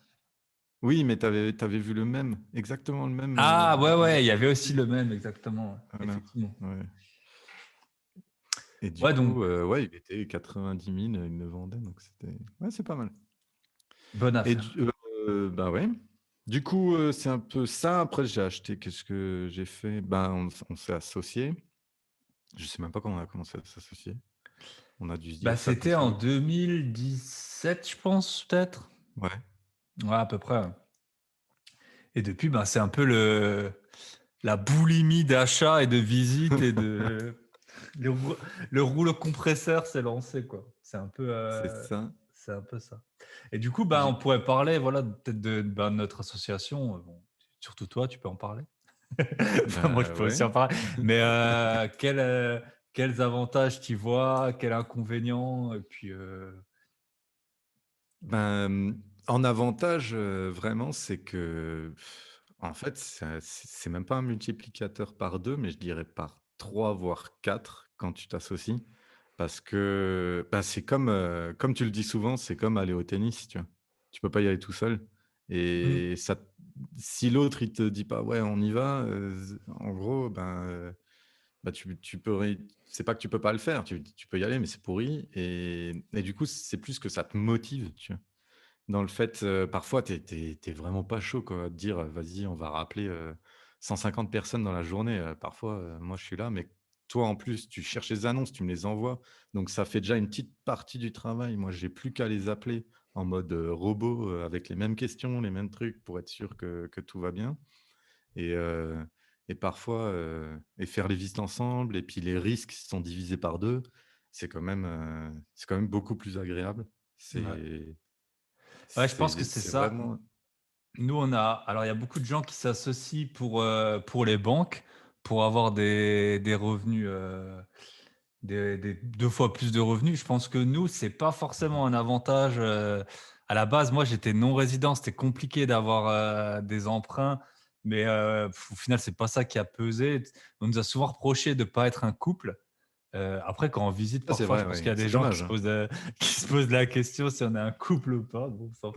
[SPEAKER 2] oui, mais tu avais vu le même, exactement le même,
[SPEAKER 1] Ah ouais,
[SPEAKER 2] en
[SPEAKER 1] ouais, il y
[SPEAKER 2] version
[SPEAKER 1] avait aussi
[SPEAKER 2] petite.
[SPEAKER 1] le même, exactement, ouais,
[SPEAKER 2] Voilà,
[SPEAKER 1] effectivement.
[SPEAKER 2] ouais et du
[SPEAKER 1] Ouais, donc
[SPEAKER 2] coup, ouais, il était 90 000, il le vendait donc c'était ouais, c'est pas mal
[SPEAKER 1] bonne
[SPEAKER 2] et
[SPEAKER 1] affaire.
[SPEAKER 2] du bah, ouais. Du coup, c'est un peu ça. Après j'ai acheté qu'est-ce que j'ai fait? Ben, on s'est associés. Je sais même pas comment on a commencé à s'associer. On a dû se
[SPEAKER 1] Bah,
[SPEAKER 2] dire ça comme
[SPEAKER 1] c'était
[SPEAKER 2] ça.
[SPEAKER 1] en 2017, je pense, peut-être?
[SPEAKER 2] Ouais.
[SPEAKER 1] Ouais, à peu près, ouais. Et depuis, ben, c'est un peu la boulimie d'achat et de visite et le rou le rouleau compresseur s'est lancé, quoi.
[SPEAKER 2] C'est ça.
[SPEAKER 1] C'est un peu ça. Et du coup, ben, on
[SPEAKER 2] Du
[SPEAKER 1] pourrait parler, voilà, peut-être de notre association, bon, surtout toi, tu peux en parler. Enfin, moi, je
[SPEAKER 2] bah,
[SPEAKER 1] peux
[SPEAKER 2] ouais.
[SPEAKER 1] aussi en parler, mais quels avantages tu vois? Quels inconvénients? Et puis,
[SPEAKER 2] Ben, en avantage, vraiment, c'est que, en fait, c'est même pas un multiplicateur par 2, mais je dirais par 3 voire 4 quand tu t'associes. Parce que, bah, c'est comme, comme tu le dis souvent, c'est comme aller au tennis, tu vois? Tu peux pas y aller tout seul
[SPEAKER 1] mmh,
[SPEAKER 2] et ça si l'autre, il te dit pas: «Ouais, on y va», en gros, ben, bah, tu peux ré c'est pas que tu peux pas le faire, tu peux y aller, mais c'est pourri et du coup, c'est plus que ça te motive, tu vois? Dans le fait, parfois, tu es vraiment pas chaud, quoi, à te dire: «Vas-y, on va rappeler, 150 personnes dans la journée». Parfois, moi, je suis là, mais toi, en plus, tu cherches les annonces, tu me les envoies, donc ça fait déjà une petite partie du travail. Moi, j'ai plus qu'à les appeler en mode, robot, avec les mêmes questions, les mêmes trucs pour être sûr que tout va bien et heu et parfois, et faire les visites ensemble et puis les risques sont divisés par 2. C'est quand même beaucoup plus agréable.
[SPEAKER 1] ouais.
[SPEAKER 2] C'est
[SPEAKER 1] Ouais, je pense que c'est
[SPEAKER 2] c'est
[SPEAKER 1] ça.
[SPEAKER 2] vraiment
[SPEAKER 1] Nous, alors il y a beaucoup de gens qui s'associent pour les banques, pour avoir des revenus, des 2 fois plus de revenus. Je pense que nous, c'est pas forcément un avantage, à la base, moi, j'étais non résident, c'était compliqué d'avoir, des emprunts, mais au final, c'est pas ça qui a pesé. On nous a souvent reproché de pas être un couple. Après, quand on visite,
[SPEAKER 2] c'est
[SPEAKER 1] parfois, je
[SPEAKER 2] vrai,
[SPEAKER 1] pense
[SPEAKER 2] oui.
[SPEAKER 1] qu'il y a des
[SPEAKER 2] C'est
[SPEAKER 1] gens qui
[SPEAKER 2] dommage,
[SPEAKER 1] se
[SPEAKER 2] hein.
[SPEAKER 1] posent, qui se posent la question si on est un couple ou pas. Bon, ça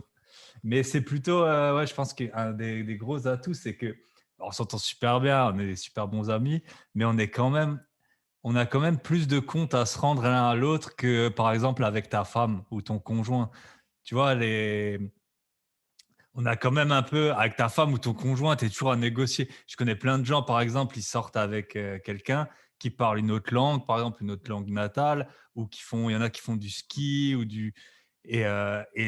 [SPEAKER 1] mais c'est plutôt, ouais, je pense qu'un des gros atouts, c'est que on s'entend super bien, on est des super bons amis, mais on a quand même plus de comptes à se rendre l'un à l'autre que, par exemple, avec ta femme ou ton conjoint. Tu vois, on a quand même un peu avec ta femme ou ton conjoint, tu es toujours à négocier. Je connais plein de gens, par exemple, ils sortent avec, quelqu'un qui parle une autre langue, par exemple, une autre langue natale ou il y en a qui font du ski ou du et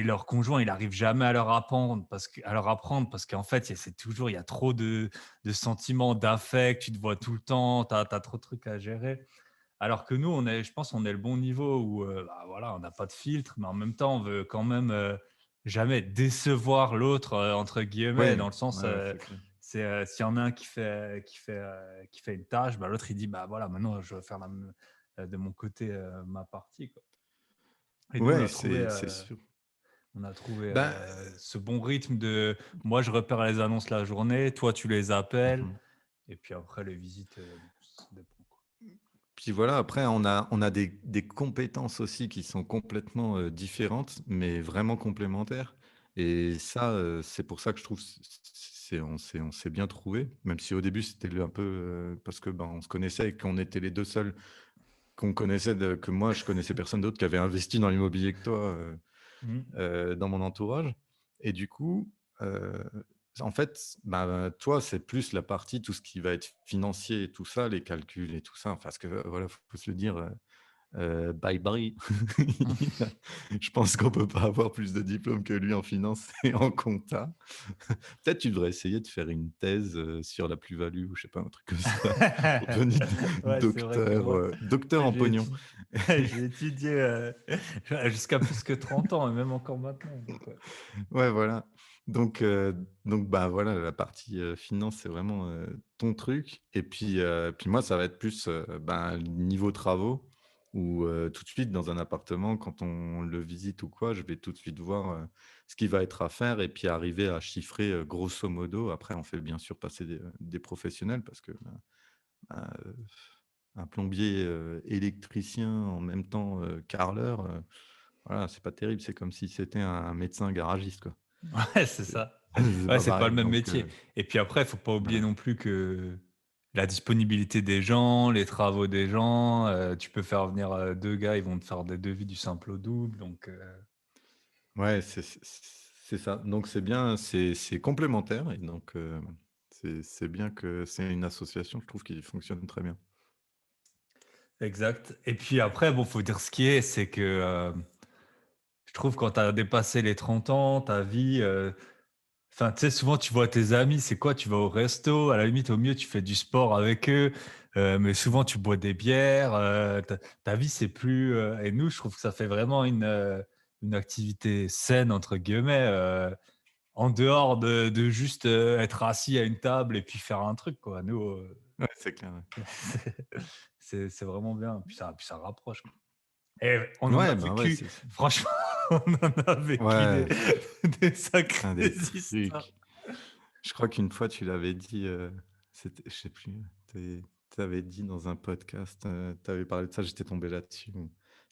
[SPEAKER 1] leur conjoint, il arrive jamais à leur apprendre parce qu'en fait, il y a trop de sentiments, d'affect, tu te vois tout le temps, tu as trop de trucs à gérer. Alors que nous, je pense, on est le bon niveau où, bah, voilà, on n'a pas de filtre, mais en même temps, on veut quand même, jamais «décevoir l'autre», entre guillemets,
[SPEAKER 2] Ouais,
[SPEAKER 1] dans le sens,
[SPEAKER 2] ouais, c'est clair.
[SPEAKER 1] s'il y en a un qui fait une tâche, bah, l'autre il dit: «Bah, voilà, maintenant je vais faire de mon côté, ma partie, quoi». Et nous,
[SPEAKER 2] Ouais, c'est sûr.
[SPEAKER 1] on a trouvé,
[SPEAKER 2] Bah,
[SPEAKER 1] ce bon rythme de moi je repère les annonces la journée, toi tu les appelles
[SPEAKER 2] mmh
[SPEAKER 1] et puis après les visites, ça dépend, quoi.
[SPEAKER 2] Puis voilà, après on a des compétences aussi qui sont complètement, différentes, mais vraiment complémentaires et ça, c'est pour ça que je trouve on s'est bien trouvé. Même si au début c'était un peu, parce que, ben, on se connaissait et qu'on était les 2 seuls qu'on connaissait que moi je connaissais personne d'autre qui avait investi dans l'immobilier que toi,
[SPEAKER 1] Mmh.
[SPEAKER 2] dans mon entourage et du coup, heu, en fait, bah, toi, c'est plus la partie, tout ce qui va être financier et tout ça, les calculs et tout ça, enfin, parce que, voilà, faut se le dire, bye bye. Je pense qu'on peut pas avoir plus de diplômes que lui en finance et en compta. Peut-être tu devrais essayer de faire une thèse, sur la plus-value ou je sais pas, un truc comme ça pour devenir
[SPEAKER 1] Ouais, c'est vrai que moi,
[SPEAKER 2] docteur en
[SPEAKER 1] j'ai
[SPEAKER 2] pognon.
[SPEAKER 1] étudié j'ai étudié, jusqu'à plus que 30 ans et même encore maintenant, donc ouais.
[SPEAKER 2] Ouais, voilà. Donc bah, voilà, la partie, finance, c'est vraiment, ton truc et puis moi, ça va être plus, ben, niveau travaux où, tout de suite dans un appartement, quand on le visite ou quoi, je vais tout de suite voir, ce qui va être à faire et puis arriver à chiffrer, grosso modo. Après, on fait bien sûr passer des professionnels parce que, bah, un plombier, électricien, en même temps, carreleur, voilà, c'est pas terrible. C'est comme si c'était un médecin garagiste, quoi.
[SPEAKER 1] Ouais, c'est
[SPEAKER 2] C'est
[SPEAKER 1] ça.
[SPEAKER 2] c'est
[SPEAKER 1] Ouais,
[SPEAKER 2] pas
[SPEAKER 1] c'est pas le
[SPEAKER 2] pareil,
[SPEAKER 1] même
[SPEAKER 2] donc
[SPEAKER 1] métier et puis après, il faut pas oublier
[SPEAKER 2] voilà.
[SPEAKER 1] non plus que la disponibilité des gens, les travaux des gens, tu peux faire venir, 2 gars, ils vont te faire des devis du simple au double, donc
[SPEAKER 2] Ouais, c'est ça. Donc c'est bien, c'est complémentaire et donc c'est bien que c'est une association, je trouve, qui fonctionne très bien.
[SPEAKER 1] exact et puis après, bon, faut dire ce qui est, c'est que, je trouve quand tu as dépassé les 30 ans, ta vie, enfin, tu sais, souvent, tu vois tes amis, c'est quoi? Tu vas au resto, à la limite, au mieux, tu fais du sport avec eux, mais souvent, tu bois des bières, ta vie, c'est plus, et nous, je trouve que ça fait vraiment une activité «saine» entre guillemets, en dehors de juste, être assis à une table et puis faire un truc, quoi. Nous,
[SPEAKER 2] Ouais, c'est clair, ouais.
[SPEAKER 1] c'est vraiment bien, puis ça rapproche, quoi et on en a
[SPEAKER 2] Ouais, bah, ouais,
[SPEAKER 1] vécu,
[SPEAKER 2] c'est
[SPEAKER 1] franchement, on en a vécu des
[SPEAKER 2] ouais,
[SPEAKER 1] des
[SPEAKER 2] putain
[SPEAKER 1] sacrées
[SPEAKER 2] des
[SPEAKER 1] histoires.
[SPEAKER 2] trucs. Je crois qu'une fois tu l'avais dit, c'était je sais plus, tu avais dit dans un podcast, tu avais parlé de ça, j'étais tombé là-dessus.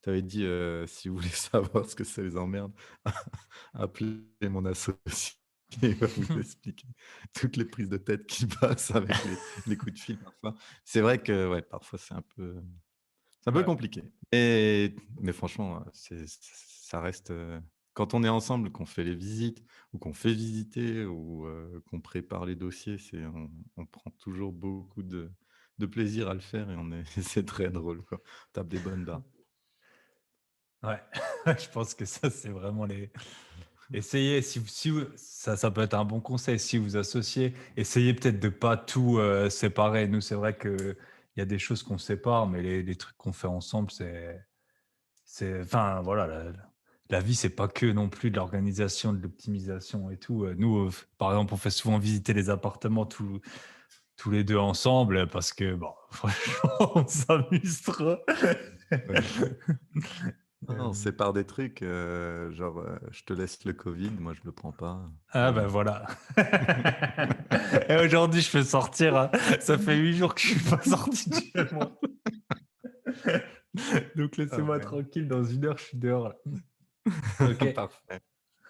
[SPEAKER 2] Tu avais dit, «Si vous voulez savoir ce que c'est les emmerdes, appelez mon associé, il va vous expliquer toutes les prises de tête qui passent avec les coups de fil parfois». C'est vrai que, ouais, parfois c'est un peu
[SPEAKER 1] Ouais.
[SPEAKER 2] compliqué. Mais franchement, ça reste, quand on est ensemble, qu'on fait les visites ou qu'on fait visiter ou, qu'on prépare les dossiers, on prend toujours beaucoup de plaisir à le faire et on est c'est très drôle, quoi. On tape des bonnes barres.
[SPEAKER 1] Ouais, je pense que ça, c'est vraiment les essayez si vous ça peut être un bon conseil, si vous associez, essayez peut-être de pas tout, séparer. Nous, c'est vrai qu'il y a des choses qu'on sépare, mais les trucs qu'on fait ensemble, c'est enfin, voilà, la vie, c'est pas que non plus de l'organisation, de l'optimisation et tout, nous, par exemple, on fait souvent visiter les appartements tous les 2 ensemble, parce que, bon, franchement, on s'amuse trop.
[SPEAKER 2] Ouais. Non, on
[SPEAKER 1] Hem
[SPEAKER 2] sépare des trucs, genre, je te laisse le covid, moi je le prends pas,
[SPEAKER 1] Ah bah
[SPEAKER 2] voilà.
[SPEAKER 1] voilà. Et aujourd'hui, je peux sortir, ça fait 8 jours que je suis pas sorti de chez moi. Donc
[SPEAKER 2] Ah
[SPEAKER 1] laissez-moi
[SPEAKER 2] ouais,
[SPEAKER 1] tranquille, dans 1 heure, je suis dehors là. OK
[SPEAKER 2] parfait.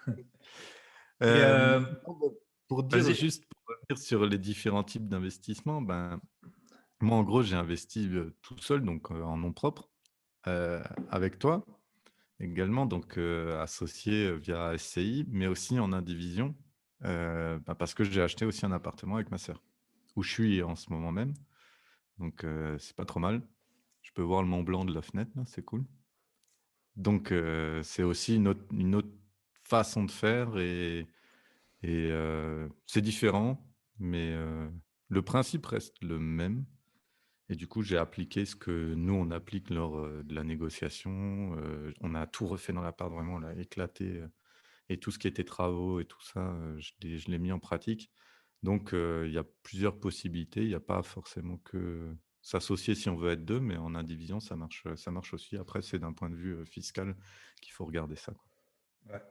[SPEAKER 1] et
[SPEAKER 2] Non, bah, pour dire
[SPEAKER 1] vas-y.
[SPEAKER 2] juste pour revenir sur les différents types d'investissements, ben, moi, en gros, j'ai investi, tout seul, donc en nom propre, heu, avec toi également, donc associé, via SCI, mais aussi en indivision, bah, parce que j'ai acheté aussi un appartement avec ma sœur, où je suis en ce moment même, donc c'est pas trop mal. Je peux voir le Mont Blanc de la fenêtre là, c'est cool. Donc c'est aussi une autre façon de faire et c'est différent, mais le principe reste le même. et du coup, j'ai appliqué ce que nous, on applique lors, de la négociation, on a tout refait dans l'appart, vraiment, on l'a éclaté, et tout ce qui était travaux et tout ça, je l'ai mis en pratique. Donc il y a plusieurs possibilités. Il y a pas forcément que s'associer si on veut être 2, mais en indivision, ça marche aussi. Après, c'est d'un point de vue, fiscal qu'il faut regarder ça, quoi.
[SPEAKER 1] Ouais.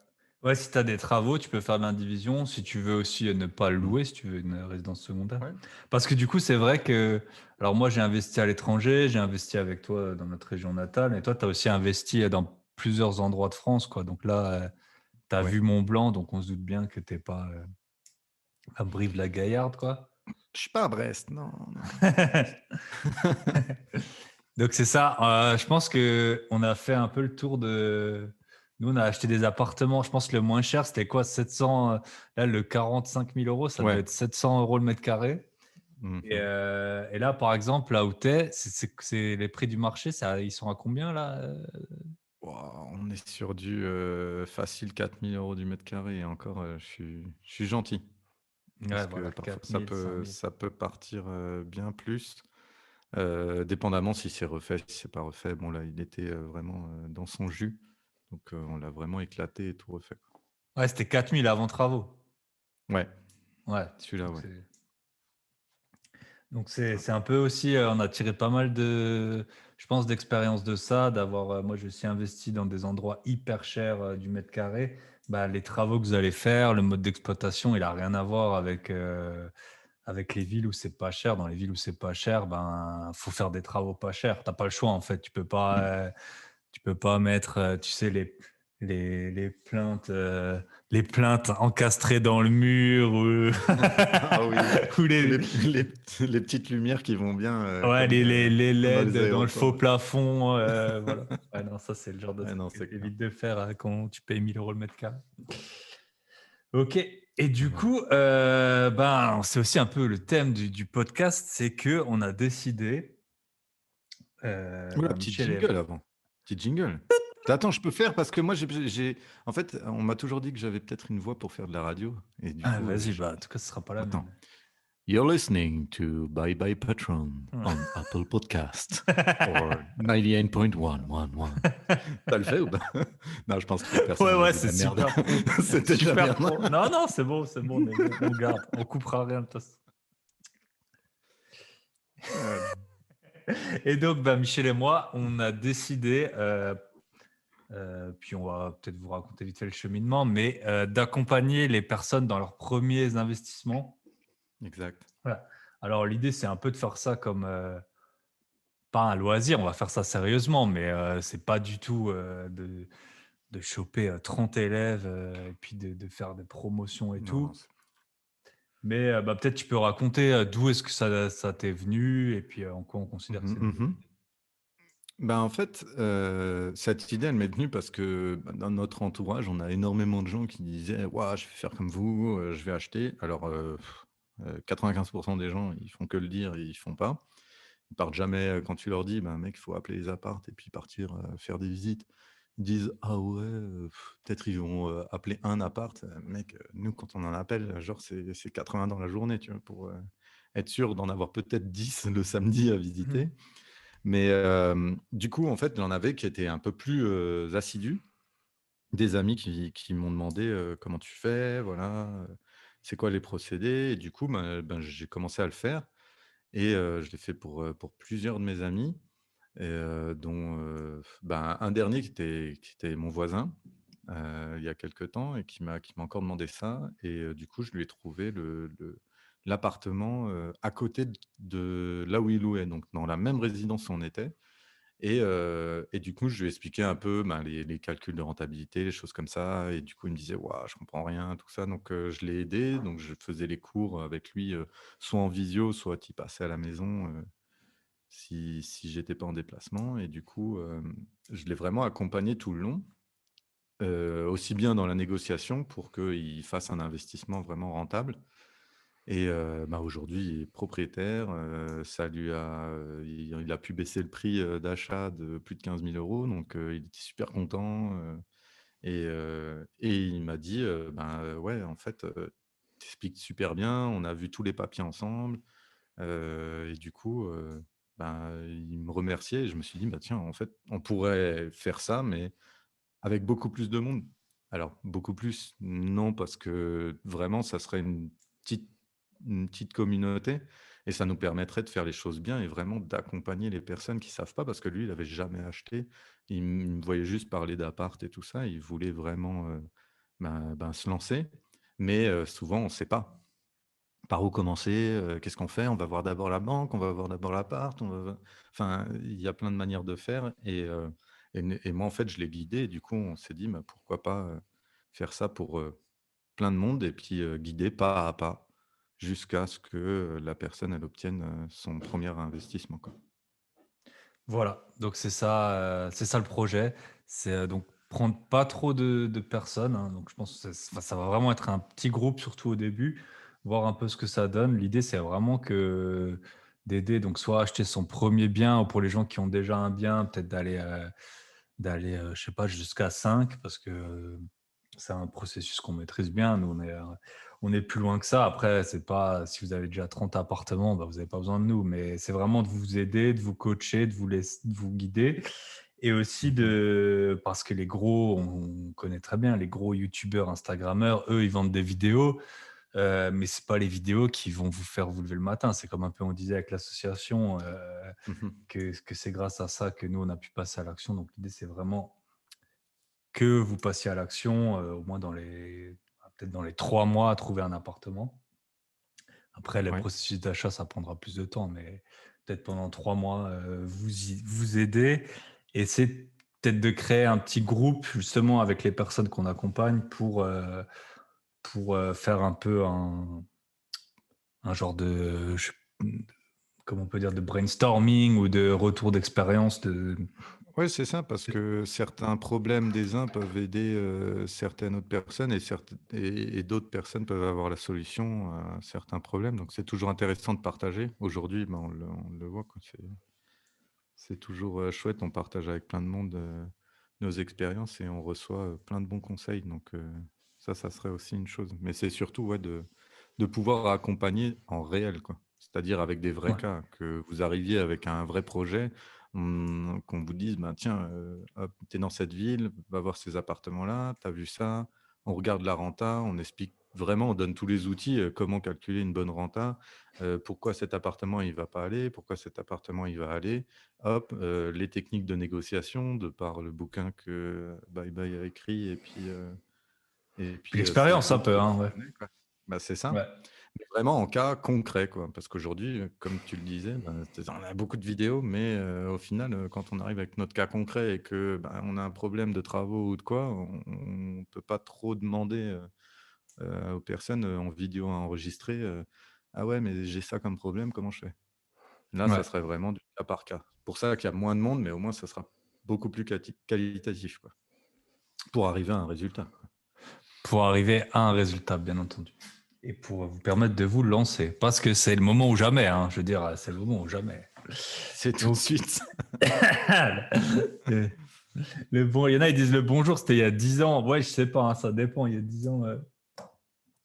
[SPEAKER 1] Ouais, si tu as des travaux, tu peux faire de l'indivision. Si tu veux aussi ne pas le
[SPEAKER 2] Mmh.
[SPEAKER 1] louer, si tu veux une résidence secondaire.
[SPEAKER 2] Ouais.
[SPEAKER 1] Parce que du coup, c'est vrai que, alors moi, j'ai investi à l'étranger, j'ai investi avec toi dans notre région natale, et toi, tu as aussi investi dans plusieurs endroits de France, quoi. Donc là, tu as
[SPEAKER 2] Ouais.
[SPEAKER 1] vu Mont Blanc, donc on se doute bien que t'es pas à Brive-la-Gaillarde, quoi.
[SPEAKER 2] Je suis pas à Brest, non, non.
[SPEAKER 1] Donc c'est ça. Je pense que on a fait un peu le tour de. Nous, on a acheté des appartements. Je pense que le moins cher, c'était quoi? 700. Là, le 45 000 euros, ça devait
[SPEAKER 2] Ouais.
[SPEAKER 1] être 700 € le mètre carré. Et,
[SPEAKER 2] Mmh.
[SPEAKER 1] euh, et là, par exemple, là où t'es, c'est les prix du marché. Ça, ils sont à combien là?
[SPEAKER 2] Waouh, on est sur du, facile 4 000 € du mètre carré, et encore, je suis gentil. Parce
[SPEAKER 1] Ouais,
[SPEAKER 2] que
[SPEAKER 1] voilà,
[SPEAKER 2] parfois
[SPEAKER 1] 4000, 5000.
[SPEAKER 2] ça peut partir, bien plus, dépendamment si c'est refait, si c'est pas refait. Bon là, il était, vraiment, dans son jus, donc on l'a vraiment éclaté et tout refait, quoi.
[SPEAKER 1] Ouais, c'était 4000 avant travaux.
[SPEAKER 2] Ouais,
[SPEAKER 1] Ouais.
[SPEAKER 2] celui-là,
[SPEAKER 1] Donc
[SPEAKER 2] ouais.
[SPEAKER 1] c'est. Donc c'est un peu aussi, on a tiré pas mal de, je pense, d'expérience de ça, d'avoir, moi je suis investi dans des endroits hyper chers du mètre carré. Bah, les travaux que vous allez faire, le mode d'exploitation, il a rien à voir avec les villes où c'est pas cher. Dans les villes où c'est pas cher, ben faut faire des travaux pas chers. T'as pas le choix en fait.
[SPEAKER 2] Mmh.
[SPEAKER 1] Tu peux pas mettre, tu sais, les plaintes, les plaintes encastrées dans le mur ou,
[SPEAKER 2] Ah oui,
[SPEAKER 1] ou
[SPEAKER 2] ou
[SPEAKER 1] les,
[SPEAKER 2] les petites lumières qui vont bien,
[SPEAKER 1] ouais, les
[SPEAKER 2] comme dans les
[SPEAKER 1] LED dans le faux
[SPEAKER 2] aéroports.
[SPEAKER 1] plafond, voilà. Ouais, non, ça, c'est le genre de
[SPEAKER 2] Ouais,
[SPEAKER 1] truc
[SPEAKER 2] non,
[SPEAKER 1] que
[SPEAKER 2] c'est
[SPEAKER 1] tu
[SPEAKER 2] clair.
[SPEAKER 1] évites de faire quand tu payes 1 000 € le mètre carré. Ok. Et du
[SPEAKER 2] Voilà.
[SPEAKER 1] coup, ben, c'est aussi un peu le thème du podcast, c'est que on a décidé,
[SPEAKER 2] Ouh là,
[SPEAKER 1] ben,
[SPEAKER 2] petit
[SPEAKER 1] Michel et
[SPEAKER 2] jingle avant. Petit jingle. Attends, je peux faire parce que moi en fait, on m'a toujours dit que j'avais peut-être une voix pour faire de la radio, et du
[SPEAKER 1] ah,
[SPEAKER 2] coup,
[SPEAKER 1] vas-y, bah, en tout cas, ce sera pas la
[SPEAKER 2] attends.
[SPEAKER 1] mienne.
[SPEAKER 2] You're listening to Bye Bye Patron on Apple Podcast or 98.111. Tu le fait ou pas? Non, je pense que personne
[SPEAKER 1] Ouais,
[SPEAKER 2] n'a
[SPEAKER 1] ouais,
[SPEAKER 2] dit de
[SPEAKER 1] c'est
[SPEAKER 2] la merde.
[SPEAKER 1] super pro.
[SPEAKER 2] C'était de la
[SPEAKER 1] Super
[SPEAKER 2] merde.
[SPEAKER 1] pro. Non, non, c'est bon, on est bon, on garde, on coupera rien de toute façon. Et donc, bah, Michel et moi, on a décidé, puis on va peut-être vous raconter vite fait le cheminement, mais d'accompagner les personnes dans leurs premiers investissements.
[SPEAKER 2] Exact.
[SPEAKER 1] Voilà. Alors, l'idée, c'est un peu de faire ça comme, pas un loisir, on va faire ça sérieusement, mais c'est pas du tout de choper 30 élèves et puis de faire des promotions et
[SPEAKER 2] Non, non,
[SPEAKER 1] tout. Mais bah, peut-être tu peux raconter d'où est-ce que ça t'est venu et puis en quoi on considère que
[SPEAKER 2] Mmh
[SPEAKER 1] c'est une
[SPEAKER 2] mh.
[SPEAKER 1] bonne
[SPEAKER 2] Mmh.
[SPEAKER 1] idée.
[SPEAKER 2] Bah, en fait, cette idée, elle m'est venue parce que, bah, dans notre entourage, on a énormément de gens qui disaient: «Waouh, je vais faire comme vous, je vais acheter». Alors, 95 des gens, ils font que le dire et ils font pas. Ils partent jamais, quand tu leur dis: «Ben, mec, il faut appeler les apparts et puis partir, faire des visites». Ils disent: «Ah ouais, peut-être ils vont, appeler un appart». Mec, nous, quand on en appelle, genre, c'est 80 dans la journée, tu vois? Pour, être sûr d'en avoir peut-être 10 le samedi à visiter.
[SPEAKER 1] Mhm.
[SPEAKER 2] Mais du coup, en fait, il y en avait qui étaient un peu plus, assidus. Des amis qui m'ont demandé, «Comment tu fais? Voilà, c'est quoi les procédés?» Et du coup, ben, j'ai commencé à le faire, et je l'ai fait pour plusieurs de mes amis, et dont, ben, un dernier qui était mon voisin, il y a quelque temps, et qui m'a encore demandé ça, et du coup, je lui ai trouvé l'appartement, à côté de là où il louait, donc dans la même résidence où on était, et du coup, je lui ai expliqué un peu, ben, les calculs de rentabilité, les choses comme ça, et du coup, il me disait: «Waouh, je comprends rien», tout ça, donc je l'ai aidé, donc je faisais les cours avec lui, soit en visio, soit il passait à la maison, si j'étais pas en déplacement, et du coup, je l'ai vraiment accompagné tout le long, aussi bien dans la négociation pour qu'il fasse un investissement vraiment rentable, et bah, aujourd'hui, il est propriétaire, ça lui a, il a pu baisser le prix, d'achat de plus de 15 000 €, donc il était super content, et il m'a dit, ben, «Ouais, en fait, tu expliques super bien, on a vu tous les papiers ensemble», et du coup, il me remerciait et je me suis dit: «Bah, tiens, en fait, on pourrait faire ça, mais avec beaucoup plus de monde». Alors beaucoup plus, non, parce que vraiment ça serait petite une petite communauté et ça nous permettrait de faire les choses bien et vraiment d'accompagner les personnes qui savent pas parce que lui, il avait jamais acheté. Il me voyait juste parler d'appart et tout ça. Il voulait vraiment, se lancer, mais souvent on ne sait pas. Par où commencer? Qu'est-ce qu'on fait? On va voir d'abord la banque, on va voir d'abord l'appart, on va enfin, il y a plein de manières de faire et moi, en fait, je l'ai guidé et du coup, on s'est dit: «Bah, pourquoi pas, faire ça pour, plein de monde et puis, guider pas à pas jusqu'à ce que, la personne, elle obtienne, son premier investissement, quoi».
[SPEAKER 1] Voilà, donc c'est ça le projet. C'est, donc prendre pas trop de personnes, hein, donc je pense que ça va vraiment être un petit groupe, surtout au début, voir un peu ce que ça donne. L'idée, c'est vraiment que d'aider, donc soit acheter son premier bien ou pour les gens qui ont déjà un bien, peut-être d'aller, je sais pas, jusqu'à 5 parce que c'est un processus qu'on maîtrise bien. Nous, on est plus loin que ça. Après, c'est pas si vous avez déjà 30 appartements, bah, vous n'avez pas besoin de nous, mais c'est vraiment de vous aider, de vous coacher, de vous guider et aussi
[SPEAKER 2] Mmh.
[SPEAKER 1] parce que les gros, on connaît très bien les gros youtubeurs, instagrammeurs, eux, ils vendent des vidéos, mais c'est pas les vidéos qui vont vous faire vous lever le matin. C'est comme un peu on disait avec l'association,
[SPEAKER 2] Mmh.
[SPEAKER 1] que c'est grâce à ça que nous, on a pu passer à l'action. Donc l'idée, c'est vraiment que vous passiez à l'action, au moins peut-être dans les 3 mois à trouver un appartement. Après, le
[SPEAKER 2] Ouais.
[SPEAKER 1] processus d'achat, ça prendra plus de temps, mais peut-être pendant 3 mois, vous aider et essayer peut-être de créer un petit groupe justement avec les personnes qu'on accompagne pour faire un peu un genre de comment on peut dire? De brainstorming ou de retour d'expérience
[SPEAKER 2] Ouais, c'est ça, parce que certains problèmes des uns peuvent aider, certaines autres personnes et d'autres personnes peuvent avoir la solution à certains problèmes, donc c'est toujours intéressant de partager. Aujourd'hui, on le voit, quoi, c'est toujours, chouette, on partage avec plein de monde, nos expériences et on reçoit, plein de bons conseils donc ça serait aussi une chose. Mais c'est surtout, ouais, de pouvoir accompagner en réel, quoi. C'est-à-dire avec des vrais
[SPEAKER 1] ouais,
[SPEAKER 2] cas, que vous arriviez avec un vrai projet, qu'on vous dise: «Ben, tiens, hop, tu es dans cette ville, va voir ces appartements-là, tu as vu ça, on regarde la renta», on explique vraiment, on donne tous les outils, comment calculer une bonne renta, pourquoi cet appartement il va pas aller, pourquoi cet appartement il va aller. Hop, les techniques de négociation de par le bouquin que Bye Bye a écrit et
[SPEAKER 1] puis
[SPEAKER 2] puis, ses
[SPEAKER 1] l'expérience un
[SPEAKER 2] autres
[SPEAKER 1] peu, hein, ouais.
[SPEAKER 2] connaît, quoi. Bah, c'est ça,
[SPEAKER 1] Ouais,
[SPEAKER 2] mais vraiment en cas concret, quoi. Parce qu'aujourd'hui, comme tu le disais, on a beaucoup de vidéos, mais au final, quand on arrive avec notre cas concret et que, on a un problème de travaux ou de quoi, on peut pas trop demander, aux personnes, en vidéo enregistrée, «Ah ouais, mais j'ai ça comme problème, comment je fais?» Là, ça
[SPEAKER 1] ouais.
[SPEAKER 2] serait vraiment du cas par cas. Pour ça qu'il y a moins de monde, mais au moins ça sera beaucoup plus qualitatif, quoi, pour arriver à un résultat, quoi.
[SPEAKER 1] Pour arriver à un résultat, bien entendu. Et pour vous permettre de vous lancer. Parce que c'est le moment ou jamais, hein. Je veux dire, c'est le moment ou jamais.
[SPEAKER 2] C'est tout de
[SPEAKER 1] Donc,
[SPEAKER 2] suite.
[SPEAKER 1] le, il y en a, ils disent le bonjour, c'était il y a 10 ans. Ouais, je sais pas, hein, ça dépend. Il y a 10 ans,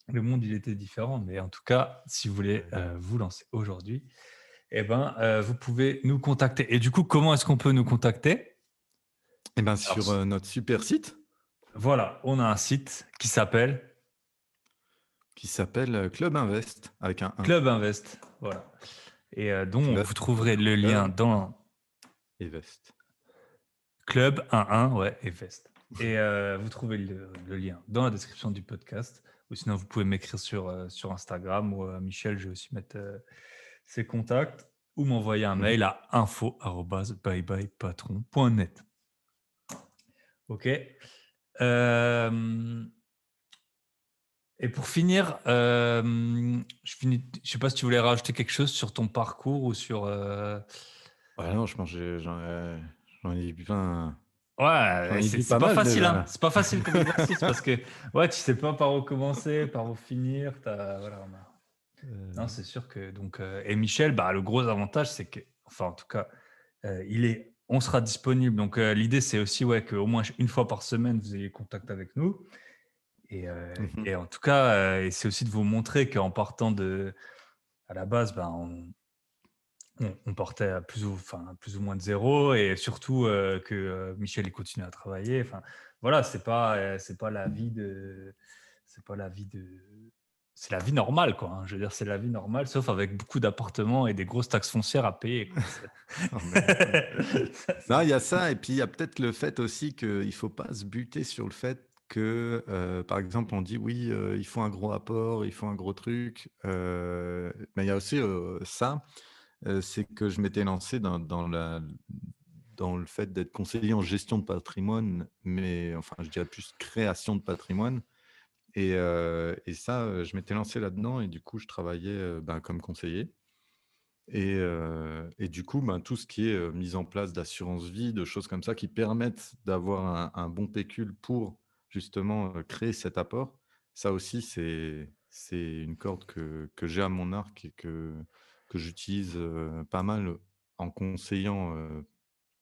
[SPEAKER 1] le monde, il était différent. Mais en tout cas, si vous voulez
[SPEAKER 2] Ouais.
[SPEAKER 1] vous lancer aujourd'hui, eh ben, vous pouvez nous contacter. Et du coup, comment est-ce qu'on peut nous contacter?
[SPEAKER 2] Et ben,
[SPEAKER 1] Alors,
[SPEAKER 2] sur, notre super site
[SPEAKER 1] voilà, on a un site qui s'appelle
[SPEAKER 2] qui s'appelle, Club Invest avec un 1.
[SPEAKER 1] Club Invest. Voilà. Et dont
[SPEAKER 2] Club
[SPEAKER 1] vous
[SPEAKER 2] comme
[SPEAKER 1] trouverez
[SPEAKER 2] dans
[SPEAKER 1] le lien
[SPEAKER 2] club
[SPEAKER 1] dans
[SPEAKER 2] et vest.
[SPEAKER 1] Club 11, ouais, et Vest. Et vous trouvez le lien dans la description du podcast. Ou sinon, vous pouvez m'écrire sur Instagram ou Michel, je vais aussi mettre ses contacts. Ou m'envoyer un
[SPEAKER 2] Mmh.
[SPEAKER 1] mail à info@byebyepatron.net. OK. Euh, et pour finir, je sais pas si tu voulais rajouter quelque chose sur ton parcours ou sur.
[SPEAKER 2] Ouais, non, je pense que j'en ai dit plein j'en
[SPEAKER 1] Ouais,
[SPEAKER 2] ai dit
[SPEAKER 1] c'est
[SPEAKER 2] pas
[SPEAKER 1] pas
[SPEAKER 2] mal
[SPEAKER 1] facile, hein.
[SPEAKER 2] déjà.
[SPEAKER 1] C'est pas facile comme exercice parce que ouais, tu sais pas par où commencer, par où finir. Voilà, non,
[SPEAKER 2] Heu,
[SPEAKER 1] c'est sûr que et Michel, bah, le gros avantage, c'est que, enfin, en tout cas, on sera disponible. Donc l'idée, c'est aussi ouais qu'au moins une fois par semaine, vous ayez contact avec nous.
[SPEAKER 2] mmh.
[SPEAKER 1] Et en tout cas, et c'est aussi de vous montrer qu'en partant à la base, ben, on partait à plus ou moins de zéro et surtout que Michel il continue à travailler. Enfin, voilà, c'est pas la vie de, c'est pas la vie de, c'est la vie normale quoi. Hein. Je veux dire, c'est la vie normale, sauf avec beaucoup d'appartements et des grosses taxes foncières à payer. Quoi.
[SPEAKER 2] Non, mais voilà. Non,
[SPEAKER 1] C'est-
[SPEAKER 2] il y a ça et puis il y a peut-être le fait aussi qu'il faut pas se buter sur le fait que, par exemple, on dit: «Oui, il faut un gros apport, il faut un gros truc», mais il y a aussi, ça, c'est que je m'étais lancé dans le fait d'être conseiller en gestion de patrimoine, mais enfin, je dirais plus création de patrimoine et ça, je m'étais lancé là-dedans et du coup, je travaillais, ben, comme conseiller et du coup, ben, tout ce qui est, mise en place d'assurance vie, de choses comme ça qui permettent d'avoir un bon pécule pour justement, créer cet apport. Ça aussi, c'est une corde que j'ai à mon arc et que j'utilise, pas mal en conseillant,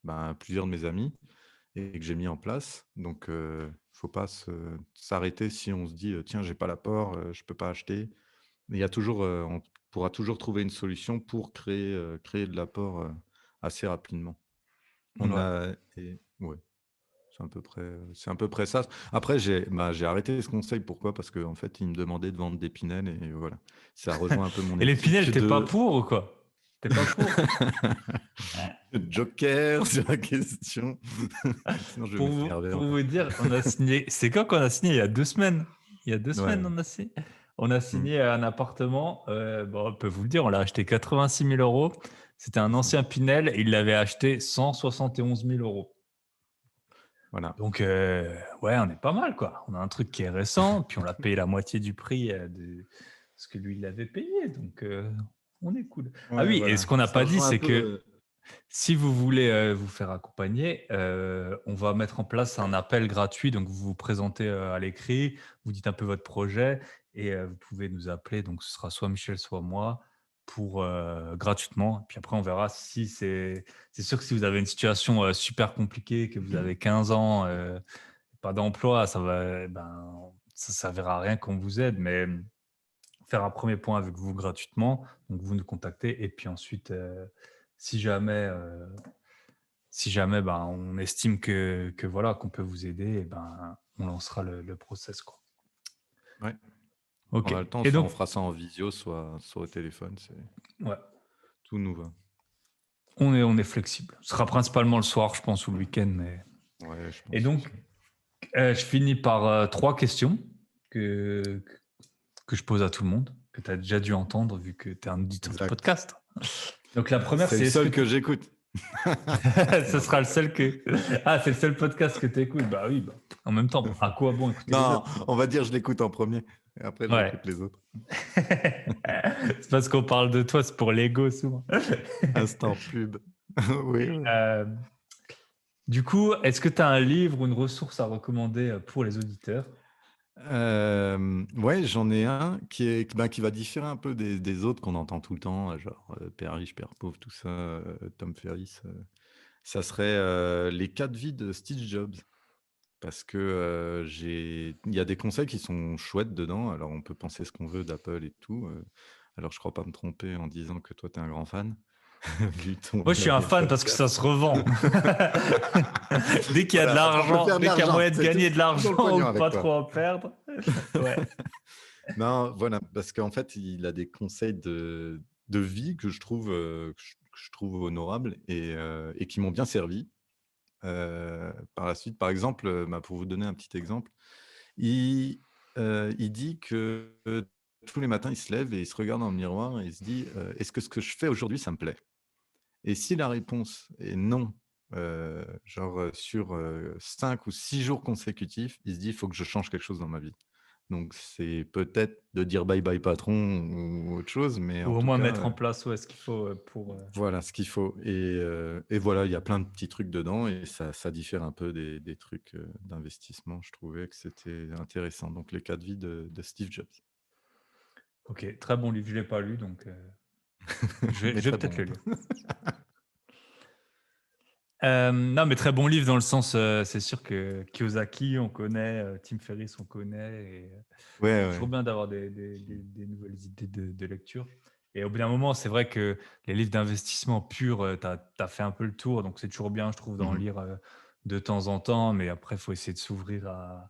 [SPEAKER 2] ben, plusieurs de mes amis et que j'ai mis en place. Donc faut pas s'arrêter si on se dit, «Tiens, j'ai pas l'apport, je peux pas acheter». Mais il y a toujours, on pourra toujours trouver une solution pour créer de l'apport, assez rapidement. On
[SPEAKER 1] Ouais.
[SPEAKER 2] a et ouais, c'est à peu près ça. Après j'ai arrêté ce conseil. Pourquoi? Parce qu'en fait, il me demandait de vendre des Pinel et voilà. Ça rejoint un peu mon
[SPEAKER 1] Et les Pinel,
[SPEAKER 2] éthique
[SPEAKER 1] t'es pas
[SPEAKER 2] de
[SPEAKER 1] pour ou quoi? T'es pas pour?
[SPEAKER 2] joker sur la question. Sinon je vais m'énerver
[SPEAKER 1] Pour
[SPEAKER 2] encore.
[SPEAKER 1] vous dire, on a signé. C'est quand qu'on a signé? Il y a 2 semaines. Il y a deux
[SPEAKER 2] Ouais.
[SPEAKER 1] semaines, on a signé. On a
[SPEAKER 2] Mmh.
[SPEAKER 1] signé un appartement. Bon, on peut vous le dire, on l'a acheté 86 000 euros. C'était un
[SPEAKER 2] C'est ça.
[SPEAKER 1] ancien Pinel et il l'avait acheté 171 000 euros.
[SPEAKER 2] Voilà.
[SPEAKER 1] Donc, ouais, on est pas mal, quoi. On a un truc qui est récent, puis on l'a payé la moitié du prix de ce que lui, il avait payé. Donc, on est cool. Ah
[SPEAKER 2] Ouais,
[SPEAKER 1] oui, et
[SPEAKER 2] voilà.
[SPEAKER 1] ce qu'on n'a
[SPEAKER 2] Ça
[SPEAKER 1] pas dit,
[SPEAKER 2] rejoint un
[SPEAKER 1] c'est
[SPEAKER 2] peu,
[SPEAKER 1] que si vous voulez vous faire accompagner, on va mettre en place un appel gratuit. Donc, vous vous présentez à l'écrit, vous dites un peu votre projet et vous pouvez nous appeler. Donc, ce sera soit Michel, soit moi pour gratuitement. Puis après, on verra si c'est sûr que si vous avez une situation super compliquée, que vous avez 15 ans, pas d'emploi, ça verra à rien qu'on vous aide. Mais faire un premier point avec vous gratuitement. Donc, vous nous contactez et puis ensuite, si jamais ben, on estime que voilà qu'on peut vous aider, et ben on lancera le process quoi.
[SPEAKER 2] ouais, on
[SPEAKER 1] Ok.
[SPEAKER 2] a le temps,
[SPEAKER 1] Et
[SPEAKER 2] soit on
[SPEAKER 1] donc
[SPEAKER 2] fera ça en visio, soit au téléphone,
[SPEAKER 1] ouais,
[SPEAKER 2] tout nous va.
[SPEAKER 1] on est flexible. Ce sera principalement le soir, je pense, ou le week-end. Mais
[SPEAKER 2] Ouais, je
[SPEAKER 1] et
[SPEAKER 2] pense
[SPEAKER 1] donc
[SPEAKER 2] aussi.
[SPEAKER 1] je finis par 3 questions que que je pose à tout le monde, que tu as déjà dû entendre vu que tu es un auditeur du
[SPEAKER 2] Exact.
[SPEAKER 1] podcast. Donc la première,
[SPEAKER 2] C'est le
[SPEAKER 1] c'est est-ce que
[SPEAKER 2] seul que j'écoute.
[SPEAKER 1] ce
[SPEAKER 2] Non, je
[SPEAKER 1] sera le
[SPEAKER 2] rigole.
[SPEAKER 1] seul que ah c'est le seul podcast que tu écoutes. Bah oui, bah, en même temps, à quoi bon écouter les
[SPEAKER 2] Non,
[SPEAKER 1] autres?
[SPEAKER 2] on va dire je l'écoute en premier et après
[SPEAKER 1] Ouais.
[SPEAKER 2] j'écoute les autres.
[SPEAKER 1] C'est parce qu'on parle de toi, c'est pour l'ego souvent.
[SPEAKER 2] Instant pub. Oui, oui.
[SPEAKER 1] Euh, du coup, est-ce que tu as un livre ou une ressource à recommander pour les auditeurs?
[SPEAKER 2] Ouais, j'en ai un qui va différer un peu des autres qu'on entend tout le temps, genre, Père riche, père pauvre, tout ça, Tom Ferriss, ça serait, Les 4 vies de Steve Jobs. Parce que, il y a des conseils qui sont chouettes dedans. Alors on peut penser ce qu'on veut d'Apple et tout, alors je crois pas me tromper en disant que toi tu es un grand fan, vu ton
[SPEAKER 1] Moi, je suis un
[SPEAKER 2] dernier
[SPEAKER 1] fan parce que ça
[SPEAKER 2] podcast.
[SPEAKER 1] se revend. Dès qu'il y a de
[SPEAKER 2] Voilà, on peut
[SPEAKER 1] l'argent,
[SPEAKER 2] faire de
[SPEAKER 1] dès qu'il y a
[SPEAKER 2] l'argent,
[SPEAKER 1] moyen de
[SPEAKER 2] c'est
[SPEAKER 1] gagner de
[SPEAKER 2] tout dans le
[SPEAKER 1] l'argent
[SPEAKER 2] pognon
[SPEAKER 1] ou
[SPEAKER 2] avec
[SPEAKER 1] pas
[SPEAKER 2] toi.
[SPEAKER 1] trop en perdre, ouais.
[SPEAKER 2] Non, voilà, parce qu'en fait, il a des conseils de vie que je trouve honorables et qui m'ont bien servi. Par la suite, par exemple, bah, pour vous donner un petit exemple, il, il dit que, tous les matins, il se lève et il se regarde dans le miroir et il se dit, «Est-ce que ce que je fais aujourd'hui, ça me plaît?» Et si la réponse est non, genre, sur, 5 ou 6 jours consécutifs, il se dit: «Il faut que je change quelque chose dans ma vie». Donc c'est peut-être de dire: «Bye bye patron» ou autre chose, mais
[SPEAKER 1] Ou
[SPEAKER 2] en
[SPEAKER 1] au
[SPEAKER 2] tout
[SPEAKER 1] moins
[SPEAKER 2] cas,
[SPEAKER 1] mettre en place ouais, ce qu'il faut pour.
[SPEAKER 2] voilà ce qu'il faut et voilà, il y a plein de petits trucs dedans et ça diffère un peu des trucs, d'investissement. Je trouvais que c'était intéressant. Donc Les 4 vies de Steve Jobs.
[SPEAKER 1] Ok, très bon livre, je l'ai pas lu, donc
[SPEAKER 2] Mais
[SPEAKER 1] je vais
[SPEAKER 2] très
[SPEAKER 1] peut-être
[SPEAKER 2] bon.
[SPEAKER 1] le lire. Non, mais très bon livre dans le sens, c'est sûr que Kiyosaki, on connaît, Tim Ferriss, on connaît, et
[SPEAKER 2] Ouais,
[SPEAKER 1] toujours
[SPEAKER 2] ouais.
[SPEAKER 1] bien d'avoir des nouvelles idées de lecture. Et au bout d'un moment, c'est vrai que les livres d'investissement purs, tu as fait un peu le tour, donc c'est toujours bien, je trouve, d'en
[SPEAKER 2] Mmh.
[SPEAKER 1] lire, de temps en temps, mais après, il faut essayer de s'ouvrir à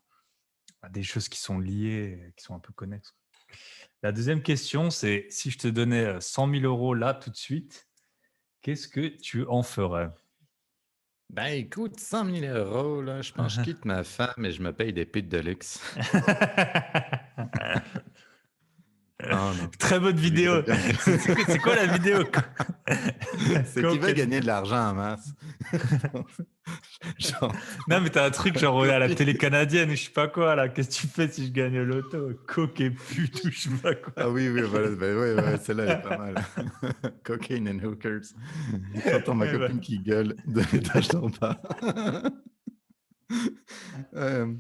[SPEAKER 1] des choses qui sont liées, qui sont un peu connexes. La deuxième question, c'est si je te donnais, 100 000 € là, tout de suite, qu'est-ce que tu en ferais?
[SPEAKER 2] Ben, écoute, 100 000 € là, je pense que je quitte ma femme et je me paye des putes de luxe. Non, non,
[SPEAKER 1] Très bonne
[SPEAKER 2] je vivrais
[SPEAKER 1] vidéo.
[SPEAKER 2] bien mieux.
[SPEAKER 1] C'est quoi la vidéo?
[SPEAKER 2] C'est qu'il veut
[SPEAKER 1] Cocaine.
[SPEAKER 2] gagner de l'argent en masse. Genre,
[SPEAKER 1] Non, mais t'as un truc genre à la
[SPEAKER 2] copine.
[SPEAKER 1] télé canadienne ou je sais pas quoi là. Qu'est-ce que tu fais si je gagne au loto? Coke et pute ou je sais pas quoi.
[SPEAKER 2] Ah oui, oui, voilà, ben ouais, ouais, celle-là, elle est pas mal. Cocaine and hookers. J'entends ma
[SPEAKER 1] Eh
[SPEAKER 2] copine
[SPEAKER 1] ben,
[SPEAKER 2] qui gueule de l'étage d'en bas. Euh,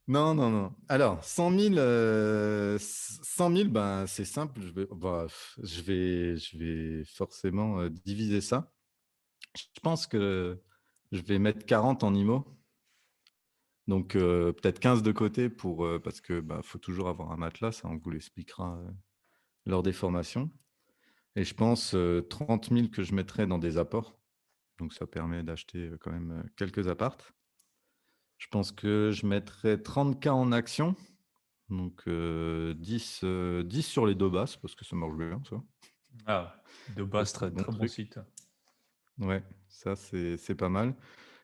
[SPEAKER 2] non, non, non. Alors, 100 000, ben, c'est simple. Je vais forcément diviser ça. Je pense que je vais mettre 40 en IMO. Donc, peut-être 15 de côté parce que bah, faut toujours avoir un matelas. Ça, on vous l'expliquera lors des formations. Et je pense 30 000 que je mettrai dans des apports. Donc, ça permet d'acheter quand même quelques appartes. Je pense que je mettrai 30K en action. Donc, 10 sur les deux basses, parce que ça marche bien, ça.
[SPEAKER 1] ah, de
[SPEAKER 2] Ça,
[SPEAKER 1] base,
[SPEAKER 2] c'est le
[SPEAKER 1] très,
[SPEAKER 2] bon
[SPEAKER 1] très bon
[SPEAKER 2] truc.
[SPEAKER 1] site.
[SPEAKER 2] Ouais, ça, c'est pas mal.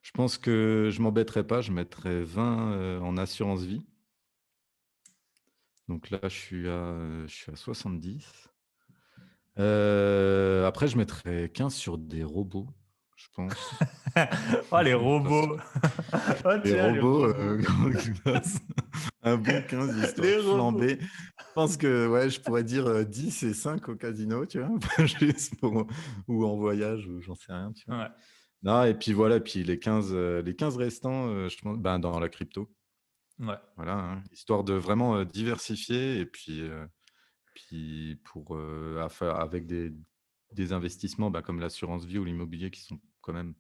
[SPEAKER 2] Je pense que je m'embêterai pas. Je mettrai 20 en assurance vie. Donc là, je suis à 70. Après, je mettrai 15 sur des robots, je pense.
[SPEAKER 1] Oh, les
[SPEAKER 2] Parce que
[SPEAKER 1] robots. Oh,
[SPEAKER 2] les
[SPEAKER 1] tiens, les
[SPEAKER 2] robots,
[SPEAKER 1] robots.
[SPEAKER 2] un bon 15 histoire
[SPEAKER 1] Les
[SPEAKER 2] de
[SPEAKER 1] robots.
[SPEAKER 2] flamber. Je pense que ouais, je pourrais dire 10 et 5 au casino, tu vois, juste ou en voyage, ou j'en sais rien, tu vois.
[SPEAKER 1] Ouais,
[SPEAKER 2] Non, et puis voilà, puis les 15 restants, je pense, ben, dans la crypto.
[SPEAKER 1] ouais.
[SPEAKER 2] Voilà, hein, histoire de vraiment diversifier et puis avec des investissements bah, comme l'assurance vie ou l'immobilier qui sont quand même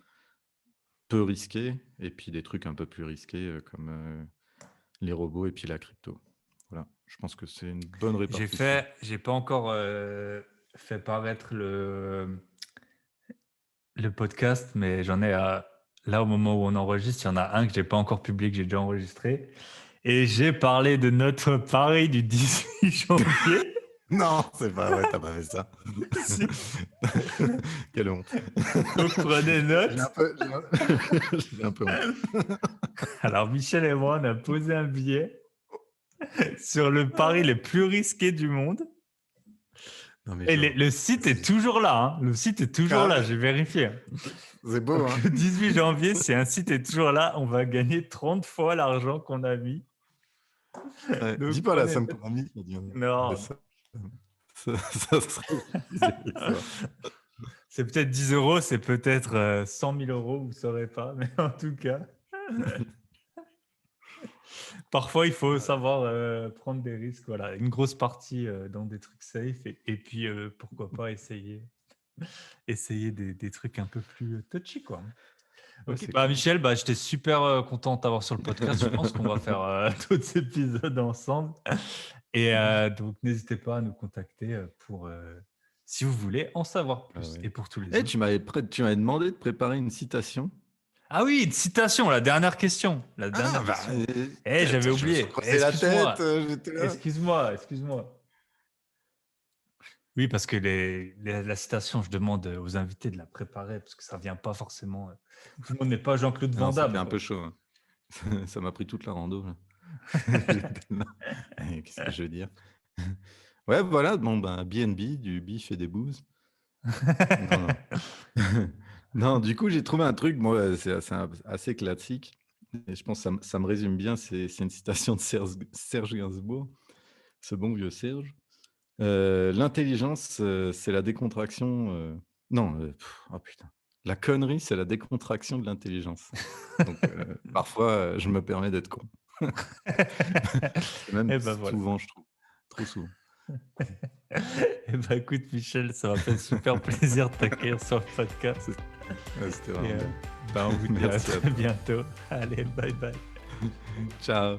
[SPEAKER 2] peu risqués, et puis des trucs un peu plus risqués comme les robots et puis la crypto. Voilà, je pense que c'est une bonne répartition.
[SPEAKER 1] J'ai pas encore fait paraître le podcast, mais j'en ai là au moment où on enregistre, il y en a un que j'ai pas encore publié, que j'ai déjà enregistré. Et j'ai parlé de notre pari du 18 janvier.
[SPEAKER 2] Non, c'est pas vrai, t'as pas fait ça.
[SPEAKER 1] Si.
[SPEAKER 2] Quelle honte.
[SPEAKER 1] Donc prenez
[SPEAKER 2] J'ai un
[SPEAKER 1] note.
[SPEAKER 2] peu, j'ai un peu honte.
[SPEAKER 1] Alors Michel et moi, on a posé un billet sur le pari le plus risqué du monde.
[SPEAKER 2] Non mais
[SPEAKER 1] Et
[SPEAKER 2] genre,
[SPEAKER 1] le site est toujours là. Hein. Le site est toujours
[SPEAKER 2] ah
[SPEAKER 1] là,
[SPEAKER 2] ouais,
[SPEAKER 1] j'ai vérifié.
[SPEAKER 2] c'est beau,
[SPEAKER 1] Donc
[SPEAKER 2] hein.
[SPEAKER 1] le 18 janvier, si un site est toujours là, on va gagner 30 fois l'argent qu'on a mis.
[SPEAKER 2] Ouais, dis
[SPEAKER 1] Donc
[SPEAKER 2] pas la
[SPEAKER 1] prenez
[SPEAKER 2] somme
[SPEAKER 1] note.
[SPEAKER 2] qu'on a mis, ça dit, mais
[SPEAKER 1] Non,
[SPEAKER 2] ça serait obligé, ça.
[SPEAKER 1] c'est peut-être 10 euros, c'est peut-être 100 000 euros, vous ne saurez pas. Mais en tout cas, parfois, il faut savoir prendre des risques. Voilà, une grosse partie dans des trucs safe et puis pourquoi pas essayer des trucs un peu plus touchy, quoi.
[SPEAKER 2] Ouais,
[SPEAKER 1] Ok,
[SPEAKER 2] c'est
[SPEAKER 1] bah
[SPEAKER 2] clair.
[SPEAKER 1] Michel, bah, j'étais super content de t'avoir sur le podcast. Je pense qu'on va faire d'autres épisodes ensemble. Et donc, n'hésitez pas à nous contacter pour, si vous voulez, en savoir
[SPEAKER 2] Ah
[SPEAKER 1] plus.
[SPEAKER 2] ouais.
[SPEAKER 1] Et pour tous les
[SPEAKER 2] Eh,
[SPEAKER 1] autres.
[SPEAKER 2] tu m'avais demandé de préparer une citation.
[SPEAKER 1] Ah oui, une citation, la dernière question. La
[SPEAKER 2] Ah,
[SPEAKER 1] dernière
[SPEAKER 2] bah,
[SPEAKER 1] question. Eh, j'avais
[SPEAKER 2] je me suis
[SPEAKER 1] oublié.
[SPEAKER 2] creusé la tête,
[SPEAKER 1] Excuse-moi.
[SPEAKER 2] j'étais là.
[SPEAKER 1] Excuse-moi. Oui, parce que la citation, je demande aux invités de la préparer parce que ça vient pas forcément. Tout le monde n'est pas Jean-Claude
[SPEAKER 2] Ah non,
[SPEAKER 1] Van
[SPEAKER 2] c'était
[SPEAKER 1] Damme,
[SPEAKER 2] un peu
[SPEAKER 1] quoi.
[SPEAKER 2] chaud, hein. Ça m'a pris toute la rando, là. J'étais là. Qu'est-ce que je veux dire? Ouais, voilà, bon, ben, BNB, du bif et des booze. Non, non. Non, du coup, j'ai trouvé un truc, moi, c'est assez classique. Et je pense que ça me résume bien. C'est une citation de Serge Gainsbourg, ce bon vieux Serge. L'intelligence, c'est la décontraction. Non, oh putain. La connerie, c'est la décontraction de l'intelligence. Donc, parfois, je me permets d'être con. Et même
[SPEAKER 1] Et ben voilà.
[SPEAKER 2] souvent, je trouve. Trop souvent.
[SPEAKER 1] Eh ben écoute, Michel, ça m'a fait super plaisir de t'accueillir sur le podcast.
[SPEAKER 2] C'était
[SPEAKER 1] Et
[SPEAKER 2] vraiment bien.
[SPEAKER 1] ben, on vous dit à
[SPEAKER 2] Merci à
[SPEAKER 1] très
[SPEAKER 2] toi.
[SPEAKER 1] bientôt. Allez, bye bye.
[SPEAKER 2] Ciao.